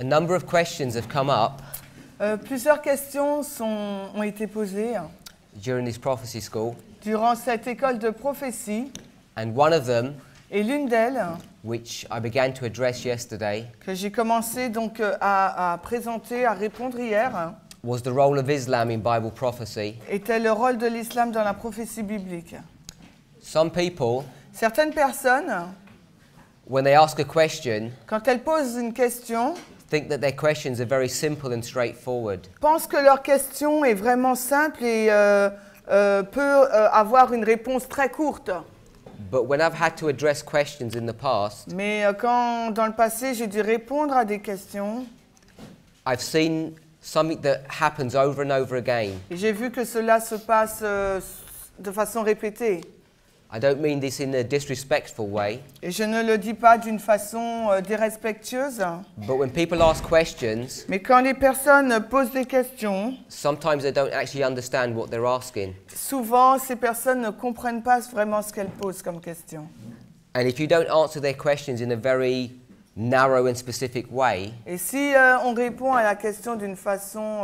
A number of questions have come up Plusieurs questions ont été posées during this prophecy school, durant cette école de prophétie, and one of them, et l'une d'elles, which I began to address yesterday, que j'ai commencé donc à présenter, à répondre hier, was the role of Islam in Bible prophecy. était le rôle de l'islam dans la prophétie biblique. Some people, Certaines personnes, when they ask a question, quand elles posent une question, think that their questions are very simple and straightforward. pensent que leur question est vraiment simple et peut avoir une réponse très courte. But when I've had to address questions in the past, Mais quand dans le passé j'ai dû répondre à des questions, I've seen something that happens over and over again. et j'ai vu que cela se passe de façon répétée. I don't mean this in a disrespectful way, Et je ne le dis pas d'une façon dérespectueuse, but when people ask questions, mais quand les personnes posent des questions, sometimes they don't actually understand what they're asking. souvent ces personnes ne comprennent pas vraiment ce qu'elles posent comme question. And if you don't answer their questions in a very narrow and specific way, Et si on répond à la question d'une façon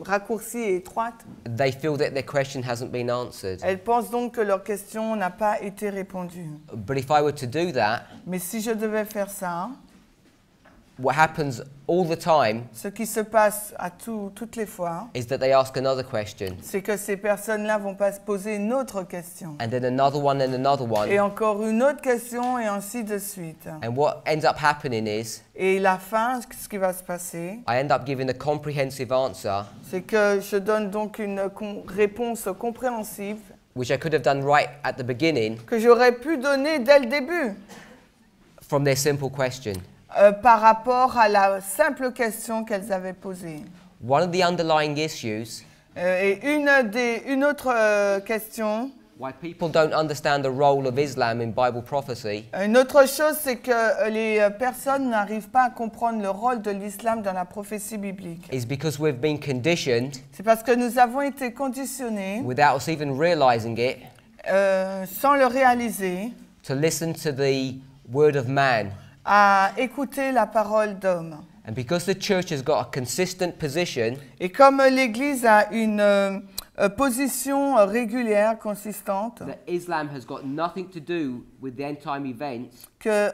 raccourcie et étroite, they feel that their question hasn't been answered. elles pensent donc que leur question n'a pas été répondue. But if I were to do that, Mais si je devais faire ça, what happens all the time ce qui se passe à toutes les fois, is that they ask another question, c'est que ces personnes-là vont pas se poser une autre question. and then another one and another Et one. encore une autre question et ainsi de suite. And what ends up happening is Et la fin, ce qui va se passer, I end up giving a comprehensive answer, c'est que je donne donc une réponse compréhensive which I could have done right at the beginning que j'aurais pu donner dès le début from their simple question. par rapport à la simple question qu'elles avaient posée. One of the underlying issues Et une autre question, why people don't understand the role of Islam in Bible prophecy une autre chose, c'est que les personnes n'arrivent pas à comprendre le rôle de l'islam dans la prophétie biblique. is because we've been conditioned, C'est parce que nous avons été conditionnés, without us even realizing it, sans le réaliser, to listen to the word of man. à écouter la parole d'homme. And because the church has got a consistent position, Et comme l'Église a une position régulière, consistante, that Islam has got nothing to do with the end time events, que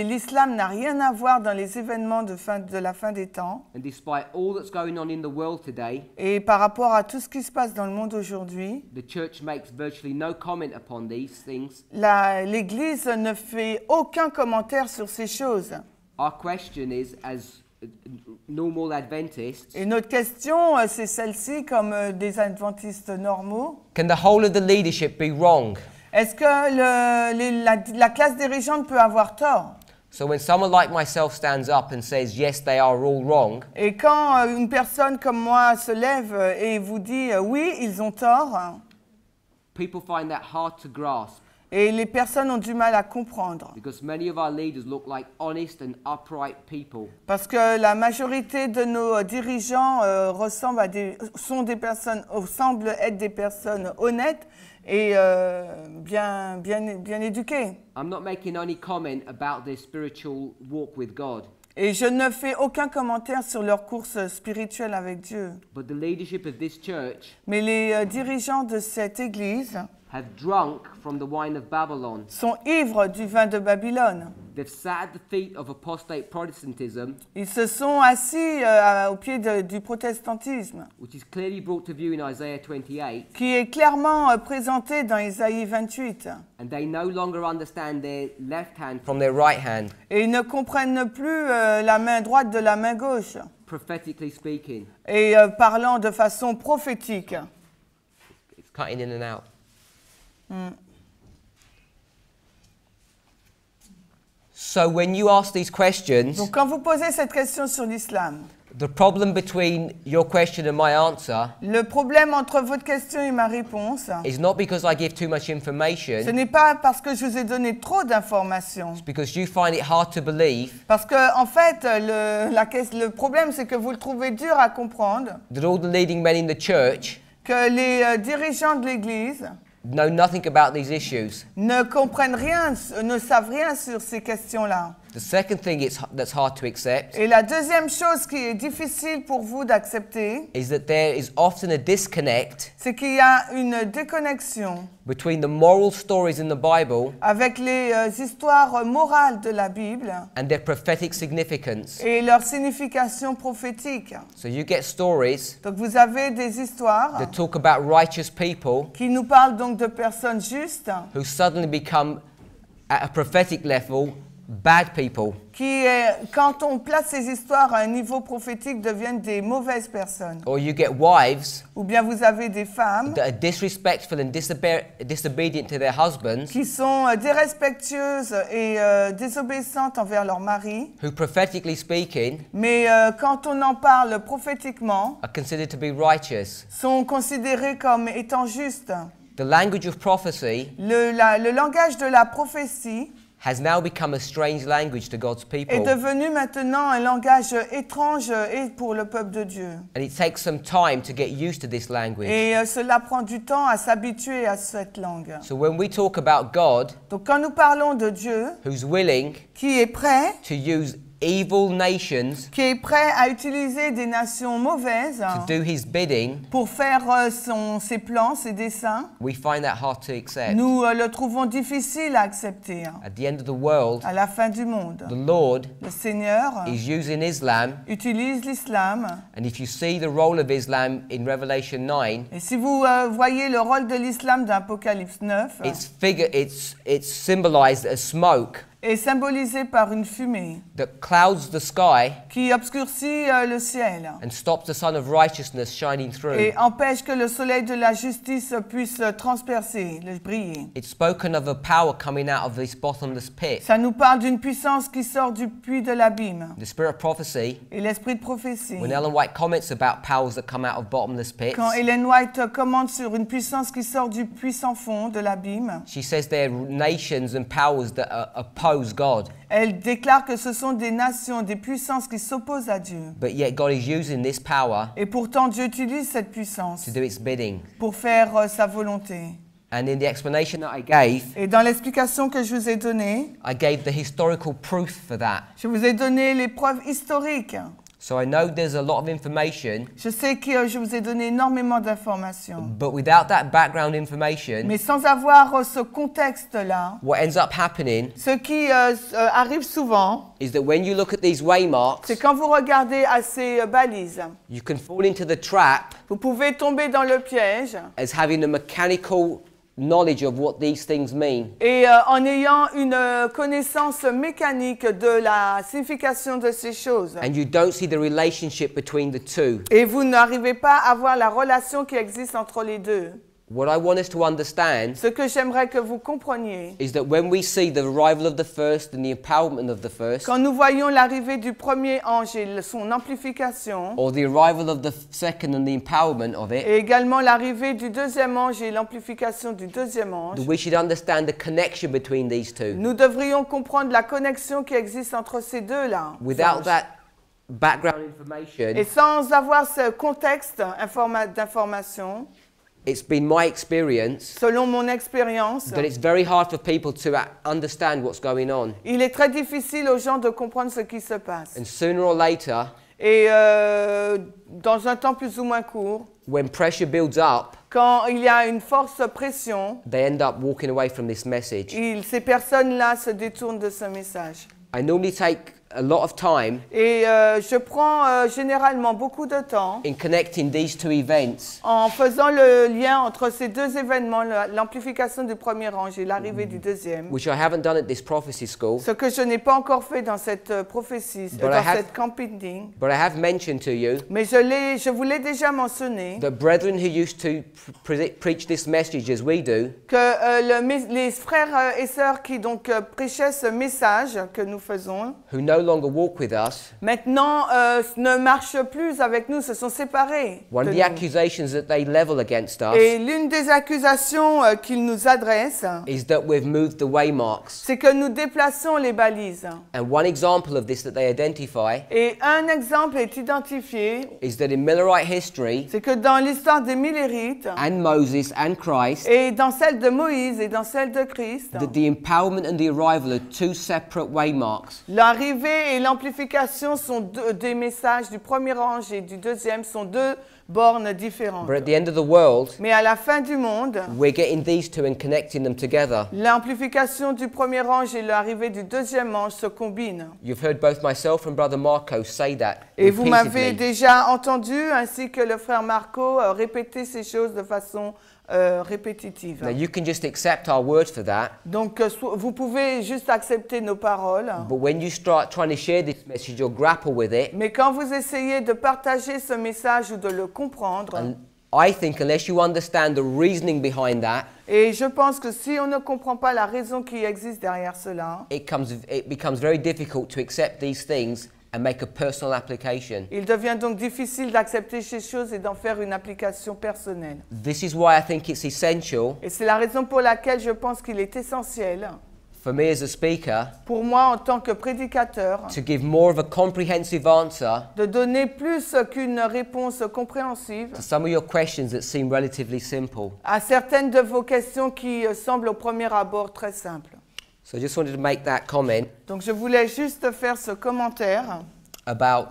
l'islam n'a rien à voir dans les événements de la fin des temps, and despite all that's going on in the world today, et par rapport à tout ce qui se passe dans le monde aujourd'hui, the church makes virtually no comment upon these things. l'Église ne fait aucun commentaire sur ces choses. Our question is, as normal Adventists, Et notre question, c'est celle-ci, comme des adventistes normaux. can the whole of the leadership be wrong? Est-ce que la classe dirigeante peut avoir tort? So when someone like myself stands up and says, yes, they are all wrong, Et quand une personne comme moi se lève et vous dit oui, ils ont tort, people find that hard to grasp et les personnes ont du mal à comprendre. because many of our leaders look like honest and upright people. Parce que la majorité de nos dirigeants semblent être des personnes honnêtes et bien éduquées. I'm not making any comment about their spiritual walk with God, Et je ne fais aucun commentaire sur leur course spirituelle avec Dieu. but the leadership of this church Mais les dirigeants de cette église have drunk from the wine of Babylon. sont ivres du vin de Babylone. They've sat at the feet of apostate Protestantism, Ils se sont assis au pied du protestantisme, which is clearly brought to view in Isaiah 28, qui est clairement présenté dans Isaïe 28. and they no longer understand their left hand from their right hand, Et ils ne comprennent plus la main droite de la main gauche. prophetically speaking. Et parlant de façon prophétique. It's cutting in and out. So when you ask these questions, Donc quand vous posez cette question sur l'islam, the problem between your question and my answer le problème entre votre question et ma réponse, is not because I give too much ce information, n'est pas parce que je vous ai donné trop d'informations. it's because you find it hard to believe Parce que en fait, le problème, c'est que vous le trouvez dur à comprendre, that all the leading men in the church que les dirigeants de l'Église know nothing about these issues. ne comprennent rien, ne savent rien sur ces questions-là. The second thing that's hard to accept Et la deuxième chose qui est difficile pour vous d'accepter, is that there is often a disconnect c'est qu'il y a une déconnexion between the moral stories in the Bible avec les histoires morales de la Bible and their prophetic significance. et leur signification prophétique. So you get stories Donc vous avez des histoires that talk about righteous people qui nous parlent donc de personnes justes who suddenly become, at a prophetic level, bad people. qui, quand on place ces histoires à un niveau prophétique, deviennent des mauvaises personnes. Or you get wives Ou bien vous avez des femmes that are disrespectful and disobedient to their husbands, qui sont dérespectueuses et désobéissantes envers leur mari. who, prophetically speaking, Mais quand on en parle prophétiquement, are considered to be righteous. sont considérés comme étant justes. The language of prophecy Le langage de la prophétie has now become a strange language to God's est people. devenu maintenant un langage étrange et pour le peuple de Dieu. And it takes some time to get used to this language. Et cela prend du temps à s'habituer à cette langue. So when we talk about God, Donc quand nous parlons de Dieu, who's willing qui est prêt, to use evil nations qui est prêt à utiliser des nations mauvaises to do his bidding, pour faire ses plans, ses desseins, we find that hard to accept. nous le trouvons difficile à accepter. At the end of the world, À la fin du monde, the Lord le Seigneur is using Islam, utilise l'islam. and if you see the role of Islam in Revelation 9, Et si vous voyez le rôle de l'islam dans Apocalypse 9, it's symbolized as smoke est symbolisé par une fumée that clouds the sky qui obscurcit le ciel and stops the sun of righteousness shining through. et empêche que le soleil de la justice puisse transpercer, briller. It's spoken of a power coming out of this bottomless pit. Ça nous parle d'une puissance qui sort du puits de l'abîme. The spirit of prophecy, Et l'esprit de prophétie. when Ellen White comments about powers that come out of bottomless pits, Quand Ellen White commente sur une puissance qui sort du puits sans fond, de l'abîme, she says there are nations and powers that oppose God, elle déclare que ce sont des nations, des puissances qui s'opposent à Dieu. but yet God is using this power Et pourtant, Dieu utilise cette puissance to do its bidding. pour faire sa volonté. And in the explanation that I gave, Et dans l'explication que je vous ai donnée, I gave the historical proof for that. je vous ai donné les preuves historiques. So I know there's a lot of information, Je sais que je vous ai donné énormément d'informations. but without that background information, Mais sans avoir ce contexte-là, what ends up happening ce qui arrive souvent, is that when you look at these waymarks, c'est quand vous regardez à ces balises, you can fall into the trap vous pouvez tomber dans le piège as having a mechanical knowledge of what these things mean. et en ayant une connaissance mécanique de la signification de ces choses. And you don't see the relationship between the two. Et vous n'arrivez pas à voir la relation qui existe entre les deux. What I want us to understand Ce que j'aimerais que vous compreniez, is that when we see the arrival of the first and the empowerment of the first, quand nous voyons l'arrivée du premier ange et son amplification, or the arrival of the second and the empowerment of it, et également l'arrivée du deuxième ange et l'amplification du deuxième ange, we should understand the connection between these two. nous devrions comprendre la connexion qui existe entre ces deux-là. Without that background information, Et sans avoir ce contexte d'information, it's been my experience selon mon expérience, that it's very hard for people to understand what's going on. il est très difficile aux gens de comprendre ce qui se passe. And sooner or later, Et dans un temps plus ou moins court, when pressure builds up, quand il y a une force pression, they end up walking away from this message. ces personnes-là se détournent de ce message. I normally take a lot of time Et je prends généralement beaucoup de temps in connecting these two events en faisant le lien entre ces deux événements, l'amplification du premier ange et l'arrivée du deuxième. which I haven't done at this prophecy school, Ce que je n'ai pas encore fait dans cette prophétie, dans cette camping. but I have mentioned to you Mais je vous l'ai déjà mentionné, that brethren who used to preach this message as we do, que les frères et sœurs qui donc prêchaient ce message que nous faisons, who know no longer walk with us. maintenant ne marchent plus avec nous, se sont séparés. One of de the nous. accusations that they level against us Et l'une des accusations qu'ils nous adressent, is that we've moved the waymarks. c'est que nous déplaçons les balises. And one example of this that they identify Et un exemple est identifié, is that in Millerite history, c'est que dans l'histoire des Millérites, and Moses and Christ, et dans celle de Moïse et dans celle de Christ, that the empowerment and the arrival are two separate waymarks. l'arrivée et l'amplification sont des messages du premier ange et du deuxième sont deux bornes différentes. But at the end of the world, Mais à la fin du monde, we're getting these two and connecting them together. l'amplification du premier ange et l'arrivée du deuxième ange se combinent. You've heard both myself and Brother Marco say that Et vous m'avez repeatedly. déjà entendu, ainsi que le frère Marco, répéter ces choses de façon répétitive. Now you can just accept our word for that, Donc vous pouvez juste accepter nos paroles, but when you start trying to share this message or grapple with it, mais quand vous essayez de partager ce message ou de le comprendre, I think unless you understand the reasoning behind that, et je pense que si on ne comprend pas la raison qui existe derrière cela, it becomes very difficult to accept these things and make a personal application. il devient donc difficile d'accepter ces choses et d'en faire une application personnelle. This is why I think it's essential Et c'est la raison pour laquelle je pense qu'il est essentiel, for me as a speaker pour moi en tant que prédicateur, to give more of a comprehensive answer de donner plus qu'une réponse compréhensive to some of your questions that seem relatively simple. à certaines de vos questions qui semblent au premier abord très simples. So I just wanted to make that comment Donc je voulais juste faire ce commentaire about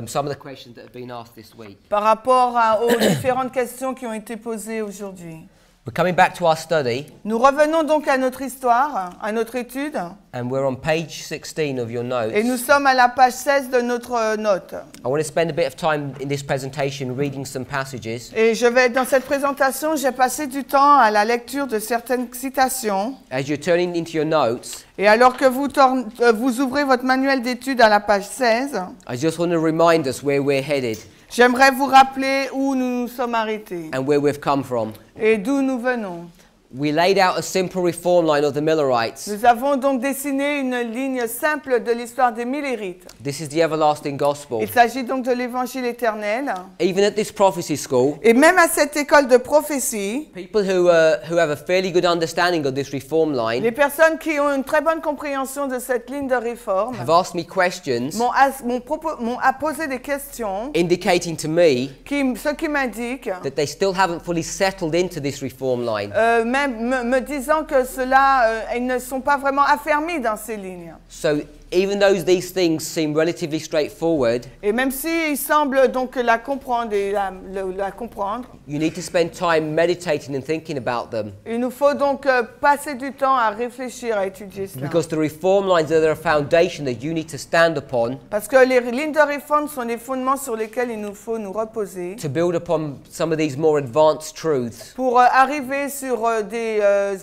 some of the questions that have been asked this week. par rapport aux différentes questions qui ont été posées aujourd'hui. We're coming back to our study, Nous revenons donc à notre histoire, à notre étude, and we're on page 16 of your notes. et nous sommes à la page 16 de notre note. I want to spend a bit of time in this presentation reading some passages. Et dans cette présentation, j'ai passé du temps à la lecture de certaines citations. As you're turning into your notes, Et alors que vous ouvrez votre manuel d'études à la page 16, I just want to remind us where we're headed j'aimerais vous rappeler où nous nous sommes arrêtés and where we've come from. et d'où nous venons. We laid out a simple reform line of the Millerites. Nous avons donc dessiné une ligne simple de l'histoire des Millérites. This is the everlasting gospel. Il s'agit donc de l'évangile éternel. Even at this prophecy school, Et même à cette école de prophétie, people who have a fairly good understanding of this reform les line personnes qui ont une très bonne compréhension de cette ligne de réforme have asked me questions m'ont posé des questions indicating to me ce qui m'indique, that they still haven't fully settled into this reform line. même me disant que ils ne sont pas vraiment affermis dans ces lignes. So even though these things seem relatively straightforward, Et même s'ils semblent donc la comprendre et la comprendre, you need to spend time meditating and thinking about them, il nous faut donc passer du temps à réfléchir, à étudier cela. because the reform lines are a foundation that you need to stand upon Parce que les lignes de réforme sont des fondements sur lesquels il nous faut nous reposer to build upon some of these more advanced truths, pour arriver sur des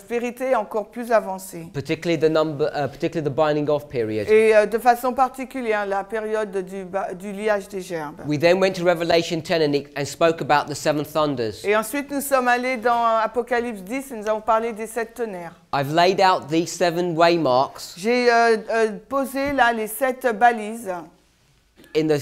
vérités encore plus avancées. particularly the binding off period. Et de façon particulière, la période du liage des gerbes. We then went to Revelation 10 and spoke about the seven thunders. Et ensuite, nous sommes allés dans Apocalypse 10 et nous avons parlé des 7 tonnerres. I've laid out these 7 waymarks J'ai posé là les 7 balises in the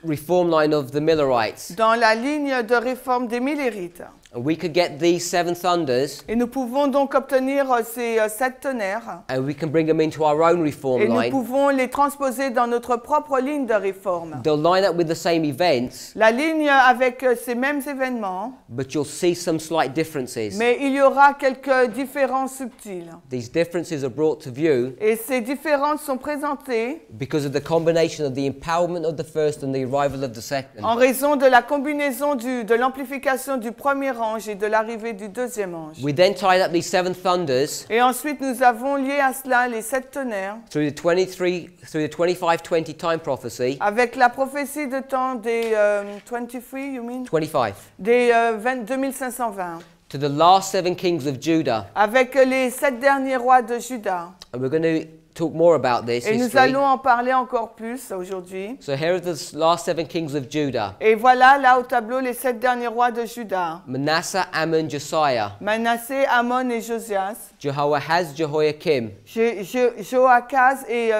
reform line of the Millerites. dans la ligne de réforme des Millérites. And we could get these 7 thunders Et nous pouvons donc obtenir ces 7 tonnerres and we can bring them into our own reform et nous line. pouvons les transposer dans notre propre ligne de réforme. They'll line up with the same events, La ligne avec ces mêmes événements, but you'll see some slight differences. mais il y aura quelques différences subtiles. These differences are brought to view Et ces différences sont présentées because of the combination of the empowerment of the first and the arrival of the second. en raison de la combinaison de l'amplification du premier ange et de l'arrivée du deuxième ange. We then tied up these 7 thunders Et ensuite, nous avons lié à cela les 7 tonnerres through the 25-20 time prophecy. avec la prophétie de temps des 23, you mean? 25. Des 2520, To the last 7 kings of Judah. avec les 7 derniers rois de Juda. And we're going to talk more about this Et nous history. allons en parler encore plus aujourd'hui. So here are the last 7 kings of Judah. Et voilà là au tableau les 7 derniers rois de Juda. Manasseh, Ammon, Josiah, Manassé, Amon et Josias. Jehoahaz, Jehoiakim, Joachaz et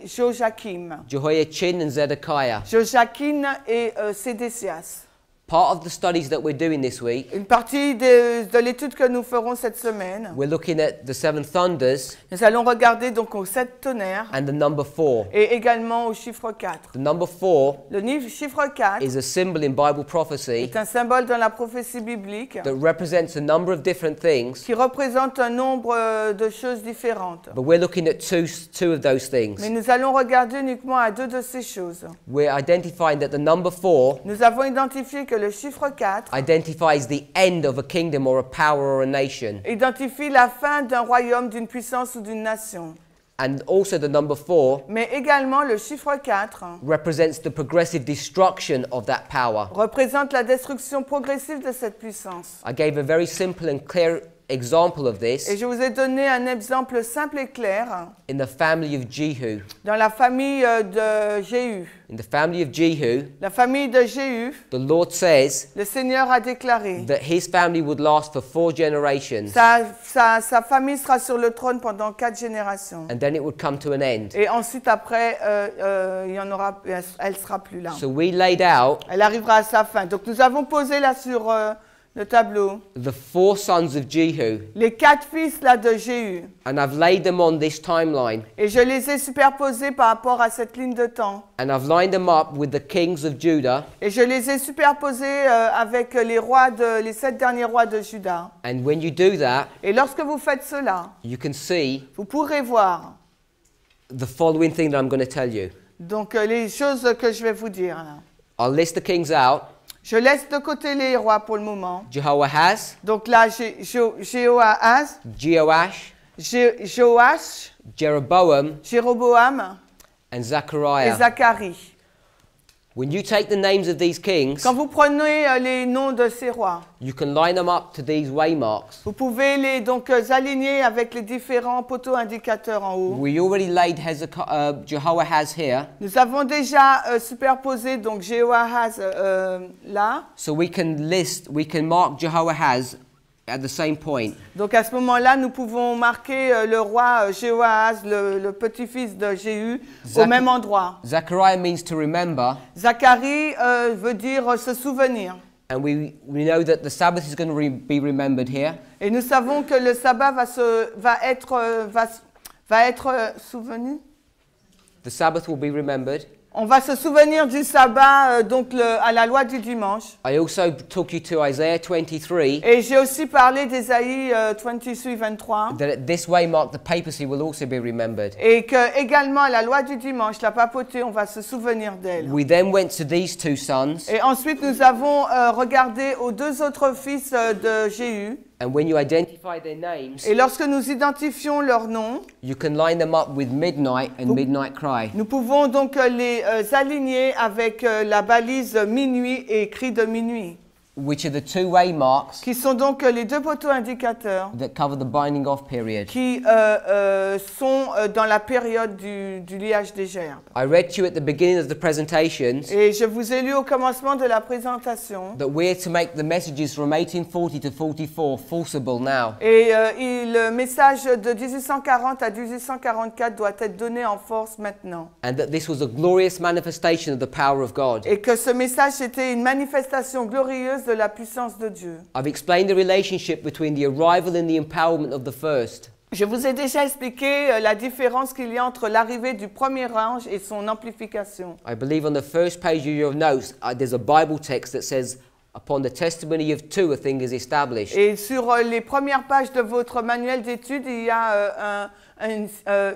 Joachim. Jehoiachin and Zedekiah. Joachim et Sédécias. Part of the studies that we're doing this week, Une partie de l'étude que nous ferons cette semaine, we're looking at the 7 thunders nous allons regarder donc aux 7 tonnerres and the number 4. et également au chiffre 4. The number 4 Le chiffre 4 is a symbol in Bible prophecy est un symbole dans la prophétie biblique that represents a number of different things, qui représente un nombre de choses différentes. but we're looking at two of those things. Mais nous allons regarder uniquement à 2 de ces choses. We're identifying that the number 4 Nous avons identifié que le chiffre 4 identifies the end of a kingdom or a power or a nation. identifie la fin d'un royaume, d'une puissance ou d'une nation. And also the number 4 Mais également le chiffre 4 represents the progressive destruction of that power. représente la destruction progressive de cette puissance. I gave a very simple and clear example of Et this je vous ai donné un exemple simple et clair in the family of Jehu. dans la famille de Jéhu. In the family of Jehu, La famille de Jéhu, the Lord says le Seigneur a déclaré that his family would last for 4 generations sa famille sera sur le trône pendant 4 générations. and then it would come to an end. Et ensuite, après, elle sera plus là. So we laid out Elle arrivera à sa fin. Donc nous avons posé là sur le tableau the 4 sons of Jehu, les 4 fils là de Jéhu. and I've laid them on this timeline, Et je les ai superposés par rapport à cette ligne de temps. and I've lined them up with the kings of Judah. Et je les ai superposés avec les 7 derniers rois de Juda. And when you do that, Et lorsque vous faites cela, you can see vous pourrez voir the following thing that I'm going to tell you. donc les choses que je vais vous dire là. I'll list the kings out. Je laisse de côté les rois pour le moment. Jehoahaz, Donc là, j'ai Jehoahaz, Jehoash, Joash, Jeroboam, Jéroboam and et Zechariah. Zacharie. When you take the names of these kings, Quand vous prenez les noms de ces rois, you can line them up to these waymarks. vous pouvez les donc aligner avec les différents poteaux indicateurs en haut. We already laid Jehoahaz here, Nous avons déjà superposé donc Jehoahaz là. so we can mark Jehoahaz at the same point. Donc à ce moment-là, nous pouvons marquer le roi Jehoahaz, le petit-fils de Jéhu, au même endroit. Zechariah means to remember, Zacharie veut dire se souvenir. and we know that the Sabbath is going to be remembered here. Et nous savons que le sabbat va être souvenu. The Sabbath will be remembered. On va se souvenir du sabbat à la loi du dimanche. I also took you to Isaiah 23, Et j'ai aussi parlé d'Ésaïe 23. that at this waymark the papacy will also be remembered. Et que également la loi du dimanche, la papauté, on va se souvenir d'elle. We then went to these 2 sons, Et ensuite nous avons regardé aux 2 autres fils de Jéhu. and when you identify their names, Et lorsque nous identifions leurs noms, you can line them up with midnight and midnight cry. nous pouvons donc les aligner avec la balise minuit et cri de minuit, which are the 2 waymarks qui sont donc les 2 poteaux indicateurs that cover the binding off period. qui sont dans la période du liage des gerbes. I read to you at the beginning of the presentations Et je vous ai lu au commencement de la présentation. that we're to make the messages from 1840 to 44 forcible now. Et le message de 1840 à 1844 doit être donné en force maintenant. And that this was a glorious manifestation of the power of God. Et que ce message était une manifestation glorieuse de la puissance de Dieu. I've explained the relationship between the arrival and the empowerment of the first. Je vous ai déjà expliqué la différence qu'il y a entre l'arrivée du premier ange et son amplification. I believe on the first page of your notes, there's a Bible text that says, upon the testimony of 2, a thing is established. Et sur les premières pages de votre manuel d'études, il y a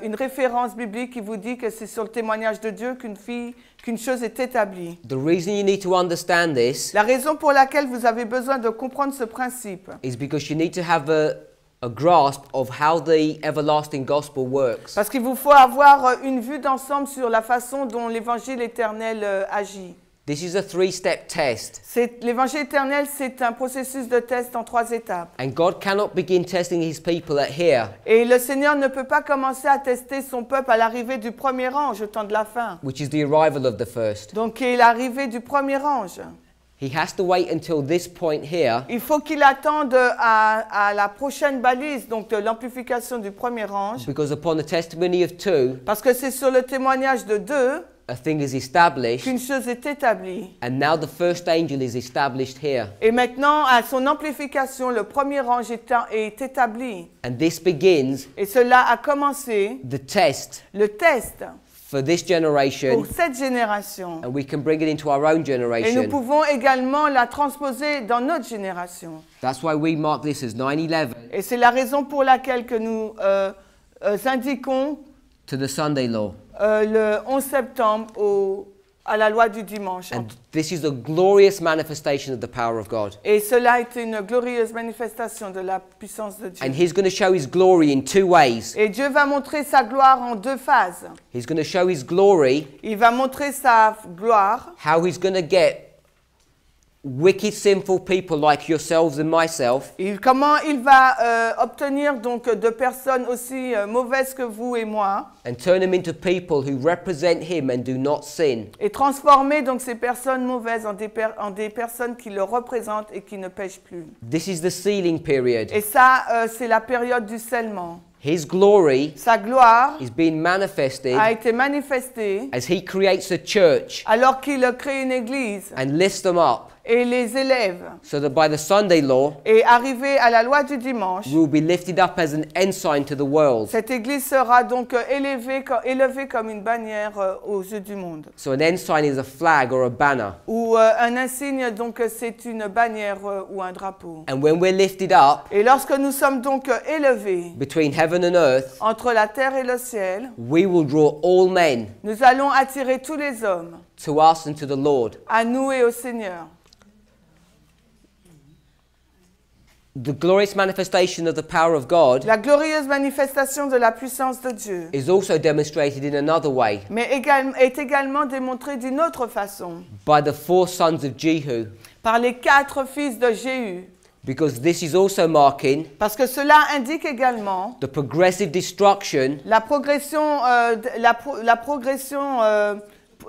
une référence biblique qui vous dit que c'est sur le témoignage de Dieu qu'une chose est établie. The reason you need to understand this La raison pour laquelle vous avez besoin de comprendre ce principe, is because you need to have a grasp of how the everlasting gospel works. parce qu'il vous faut avoir une vue d'ensemble sur la façon dont l'évangile éternel agit. This is a three-step test. L'évangile éternel, c'est un processus de test en 3 étapes. And God cannot begin testing his people at here, Et le Seigneur ne peut pas commencer à tester son peuple à l'arrivée du premier ange au temps de la fin. which is the arrival of the first. Donc, il est l'arrivée du premier ange. He has to wait until this point here, Il faut qu'il attende à la prochaine balise, donc de l'amplification du premier ange. because upon the testimony of two, Parce que c'est sur le témoignage de 2 a thing is established, qu'une chose est établie. and now the first angel is established here. Et maintenant, à son amplification, le premier ange est établi. And this begins Et cela a commencé, the test le test, for this generation, pour cette génération. and we can bring it into our own Et nous generation. pouvons également la transposer dans notre génération. That's why we mark this as 9/11 Et c'est la raison pour laquelle que nous indiquons to the Sunday law. le 11 septembre à la loi du dimanche. And this is a glorious manifestation of the power of God. Et cela a été une glorieuse manifestation de la puissance de Dieu. And he's going to show his glory in two ways. Et Dieu va montrer sa gloire en 2 phases. He's going to show his glory, Il va montrer sa gloire, how he's going to get wicked, sinful people like yourselves and myself comment il va obtenir donc de personnes aussi mauvaises que vous et moi, and turn them into people who represent him and do not sin. et transformer donc ces personnes mauvaises en des personnes qui le représentent et qui ne pêchent plus. This is the sealing period. Et ça, c'est la période du scellement. His glory Sa gloire is being manifested a été manifestée as he creates a church alors qu'il crée une église and lifts them up et les élève. so that by the Sunday law, Et arrivé à la loi du dimanche, we will be lifted up as an ensign to the world. cette église sera donc élevée comme une bannière aux yeux du monde. So an ensign is a flag or a banner. Ou un insigne, donc c'est une bannière ou un drapeau. And when we're lifted up Et lorsque nous sommes donc élevés between heaven and earth, entre la terre et le ciel, we will draw all men nous allons attirer tous les hommes to us and to the Lord. à nous et au Seigneur. The glorious manifestation of the power of God La glorieuse manifestation de la puissance de Dieu is also demonstrated in another way mais est également démontrée d'une autre façon, by the 4 sons of Jehu, par les 4 fils de Jéhu. because this is also marking Parce que cela indique également the progressive destruction la progression,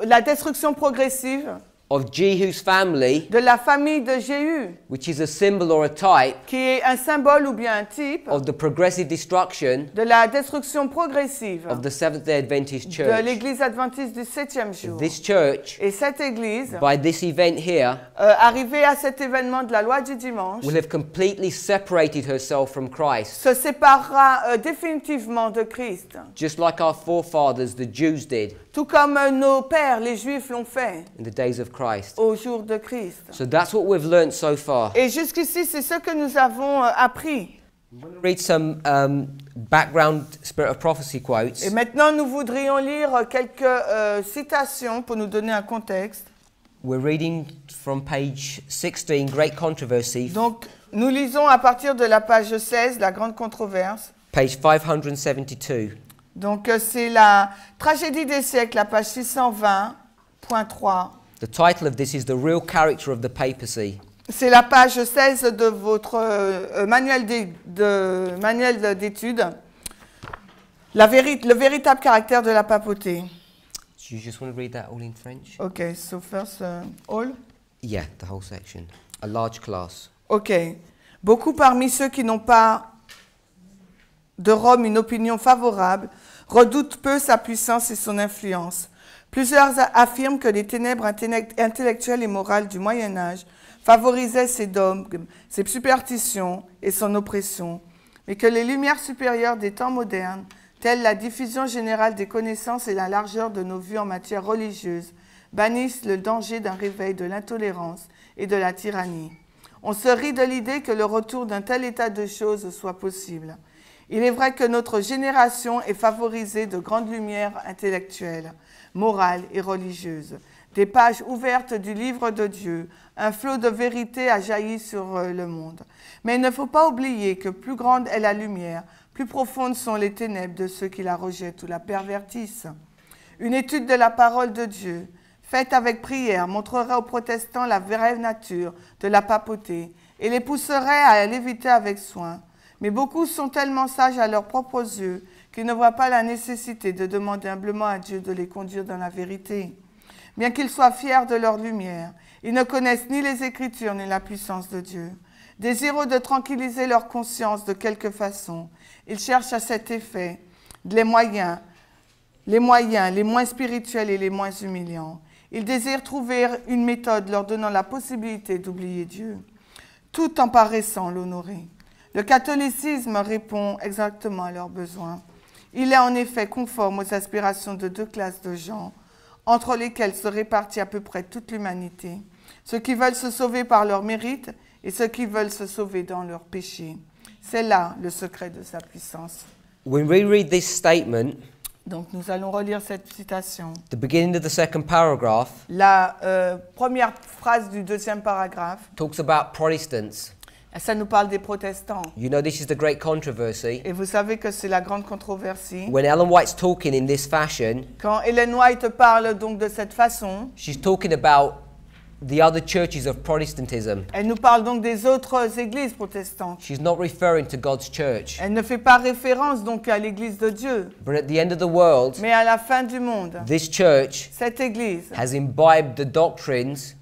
la destruction progressive of Jehu's family, de la famille de Jéhu, which is a symbol or a type qui est un symbole ou bien un type of the progressive destruction de la destruction progressive of the Seventh-day Adventist de Church. l'église adventiste du 7e jour. This church, Et cette église, by this event here, arrivée à cet événement de la loi du dimanche, will have completely separated herself from Christ, se séparera définitivement de Christ, just like our forefathers, the Jews, did tout comme nos pères, les Juifs, l'ont fait in the days of Christ. au jour de Christ. So that's what we've learned so far. Et jusqu'ici, c'est ce que nous avons appris. I'm going to read some background Spirit of Prophecy quotes. Et maintenant, nous voudrions lire quelques citations pour nous donner un contexte. We're reading from page 16, Great Controversy, Donc, nous lisons à partir de la page 16, la grande controverse. page 572. Donc, c'est la tragédie des siècles, la page 620.3. The title of this is The Real Character of the Papacy. C'est la page 16 de votre manuel d'études. Le véritable caractère de la papauté. Do you just want to read that all in French? Ok, so first, all. Yeah, the whole section. A large class. Ok. Beaucoup parmi ceux qui n'ont pas de Rome une opinion favorable redoutent peu sa puissance et son influence. Plusieurs affirment que les ténèbres intellectuelles et morales du Moyen-Âge favorisaient ses dogmes, ses superstitions et son oppression, mais que les lumières supérieures des temps modernes, telles la diffusion générale des connaissances et la largeur de nos vues en matière religieuse, bannissent le danger d'un réveil de l'intolérance et de la tyrannie. On se rit de l'idée que le retour d'un tel état de choses soit possible. Il est vrai que notre génération est favorisée de grandes lumières intellectuelles, morales et religieuses. Des pages ouvertes du livre de Dieu, un flot de vérité a jailli sur le monde. Mais il ne faut pas oublier que plus grande est la lumière, plus profondes sont les ténèbres de ceux qui la rejettent ou la pervertissent. Une étude de la parole de Dieu faite avec prière, montrerait aux protestants la vraie nature de la papauté et les pousserait à l'éviter avec soin. Mais beaucoup sont tellement sages à leurs propres yeux qu'ils ne voient pas la nécessité de demander humblement à Dieu de les conduire dans la vérité. Bien qu'ils soient fiers de leur lumière, ils ne connaissent ni les Écritures ni la puissance de Dieu. Désireux de tranquilliser leur conscience de quelque façon, ils cherchent à cet effet les moyens les moins spirituels et les moins humiliants. Ils désirent trouver une méthode leur donnant la possibilité d'oublier Dieu, tout en paraissant l'honorer. Le catholicisme répond exactement à leurs besoins. Il est en effet conforme aux aspirations de deux classes de gens, entre lesquelles se répartit à peu près toute l'humanité, ceux qui veulent se sauver par leur mérite et ceux qui veulent se sauver dans leur péché. C'est là le secret de sa puissance. When we read this statement, Donc nous allons relire cette citation. the beginning of the second paragraph La première phrase du deuxième paragraphe, talks about Protestants. ça nous parle des protestants. You know, this is the great controversy. Et vous savez que c'est la grande controversie. When Ellen White's talking in this fashion, Quand Ellen White parle donc de cette façon, she's talking about the other churches of Protestantism. elle nous parle donc des autres églises protestantes. She's not referring to God's church. Elle ne fait pas référence donc à l'église de Dieu. But at the end of the world, Mais à la fin du monde, this church cette église has imbibed the doctrines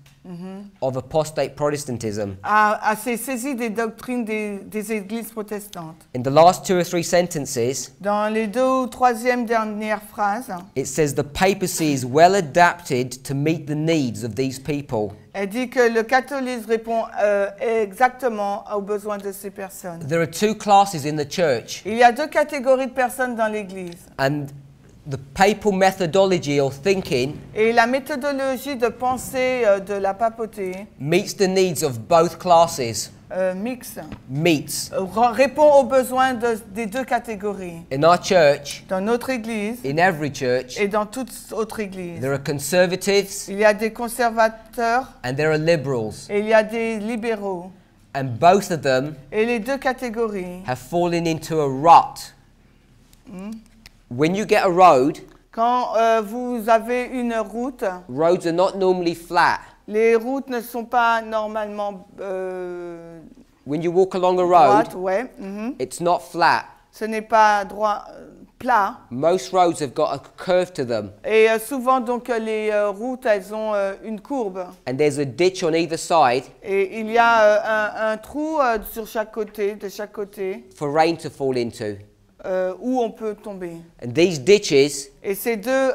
of apostate Protestantism. s'est saisie des doctrines des églises protestantes. In the last 2 or 3 sentences, Dans les deux ou troisième dernières phrases, it says the papacy is well adapted to meet the needs of these people. elle dit que le catholicisme répond exactement aux besoins de ces personnes. There are 2 classes in the church, Il y a deux catégories de personnes dans l'église. and the papal methodology or thinking Et la méthodologie de pensée de la papauté, meets the needs of both classes. mixte, Répond aux besoins des deux catégories. in our church, Dans notre église in every church, et dans toute autre église. there are conservatives Il y a des conservateurs and there are liberals, et il y a des libéraux. and both of them Et les deux catégories, have fallen into a rut. When you get a road, quand vous avez une route, roads are not normally flat. les routes ne sont pas normalement When you walk along a road, droites, ouais, it's not flat. ce n'est pas droit, plat. Most roads have got a curve to them, Et souvent, donc, les routes, elles ont une courbe. and there's a ditch on either side Et il y a un trou sur chaque côté, de chaque côté, for rain to fall into. où on peut tomber. And these ditches Et ces deux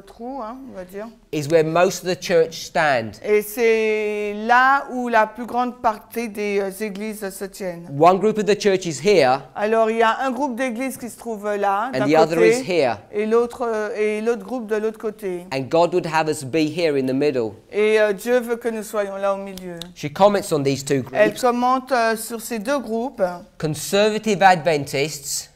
trous, on va dire, is where most of the church stand. et c'est là où la plus grande partie des églises se tiennent. One group of the church is here, Alors, il y a un groupe d'églises qui se trouve là, and d'un the other is côté, here. et l'autre groupe de l'autre côté. And God would have us be here in the middle. Et Dieu veut que nous soyons là au milieu. She comments on these 2 Elle groups. commente sur ces deux groupes, Conservative Adventists,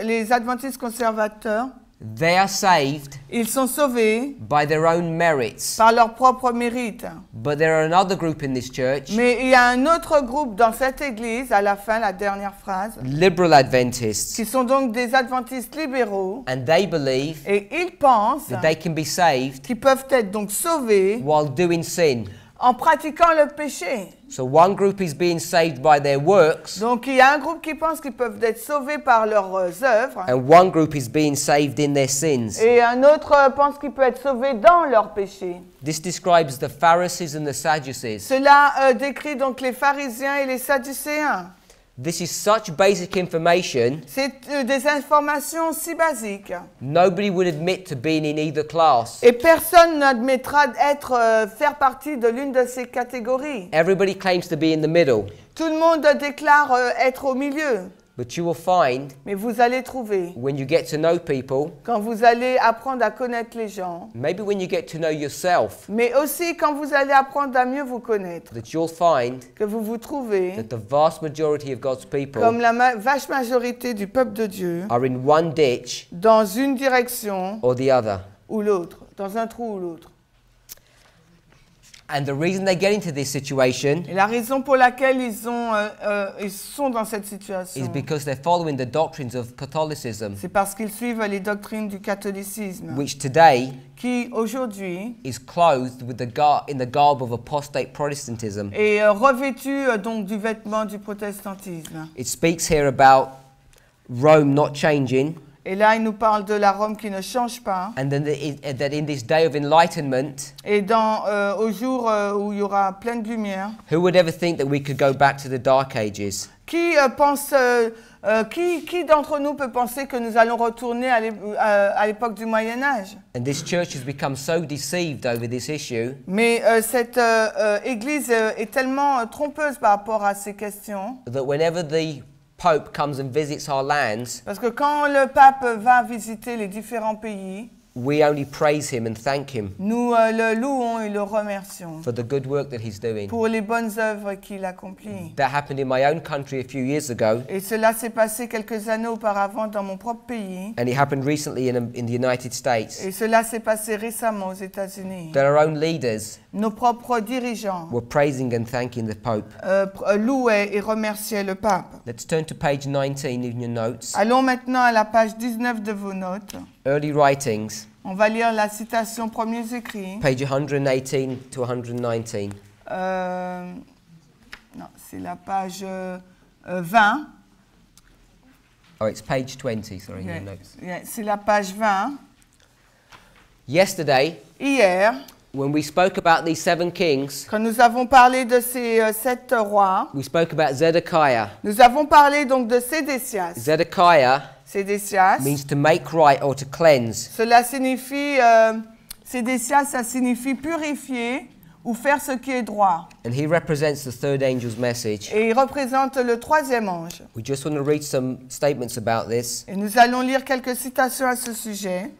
les adventistes conservateurs. they are saved Ils sont sauvés by their own merits. par leur propre mérite. But there are another group in this church, Mais il y a un autre groupe dans cette église, à la fin, la dernière phrase, liberal Adventists, qui sont donc des adventistes libéraux, and they believe et ils pensent that they can be saved qu'ils peuvent être donc sauvés while doing sin. en pratiquant le péché. So one group is being saved by their works, Donc il y a un groupe qui pense qu'ils peuvent être sauvés par leurs œuvres, and one group is being saved in their sins. et un autre pense qu'il peut être sauvé dans leur péché. This describes the Pharisees and the Sadducees. Cela décrit donc les pharisiens et les sadducéens. This is such basic information, C'est des informations si basiques. nobody would admit to being in either class. Et personne n'admettra faire partie de l'une de ces catégories. Everybody claims to be in the middle, Tout le monde déclare être au milieu. but you will find Mais vous allez trouver, when you get to know people, quand vous allez apprendre à connaître les gens, maybe when you get to know yourself, mais aussi quand vous allez apprendre à mieux vous connaître, that you'll find que vous vous trouvez that the vast majority of God's people comme la vaste majorité du peuple de Dieu, are in one ditch dans une direction or the other. ou l'autre, dans un trou ou l'autre. And the reason they get into this situation Et la raison pour laquelle ils sont dans cette situation, is because they're following the doctrines of Catholicism, c'est parce qu'ils suivent les doctrines du catholicisme, which today qui aujourd'hui is clothed with in the garb of apostate Protestantism. est revêtu donc du vêtement du protestantisme. It speaks here about Rome not changing, Et là, il nous parle de la Rome qui ne change pas. and then that in this day of enlightenment, Et au jour où il y aura pleine de lumière, who would ever think that we could go back to the Dark Ages? qui d'entre nous peut penser que nous allons retourner à l'époque du Moyen Âge? And this church has become so deceived over this issue Mais cette Église est tellement trompeuse par rapport à ces questions, that whenever the Pope comes and visits our lands, parce que quand le pape va visiter les différents pays, we only praise him and thank him nous le louons et le remercions for the good work that he's doing. pour les bonnes œuvres qu'il accomplit. That happened in my own country a few years ago, Et cela s'est passé quelques années auparavant dans mon propre pays. and it happened recently in the United States. Et cela s'est passé récemment aux États-Unis. That our own leaders Nos propres dirigeants were praising and thanking the Pope. louaient et remerciaient le pape. Let's turn to page 19 in your notes. Allons maintenant à la page 19 de vos notes. Early writings, On va lire la citation premiers écrits. page 118 to 119. Non, c'est la page 20. Oh, it's page 20, sorry, in your notes. Yeah, c'est la page 20. Yesterday, Hier, when we spoke about these 7 kings, quand nous avons parlé de ces 7 rois, we spoke about Zedekiah. nous avons parlé donc de Sédécias. Zedekiah Sédécias, means to make right or to cleanse. cela signifie, Sédécias, ça signifie purifier ou faire ce qui est droit. And he represents the third angel's message. Et il représente le troisième ange. We just want to read some statements about this. Et nous allons lire quelques citations à ce sujet.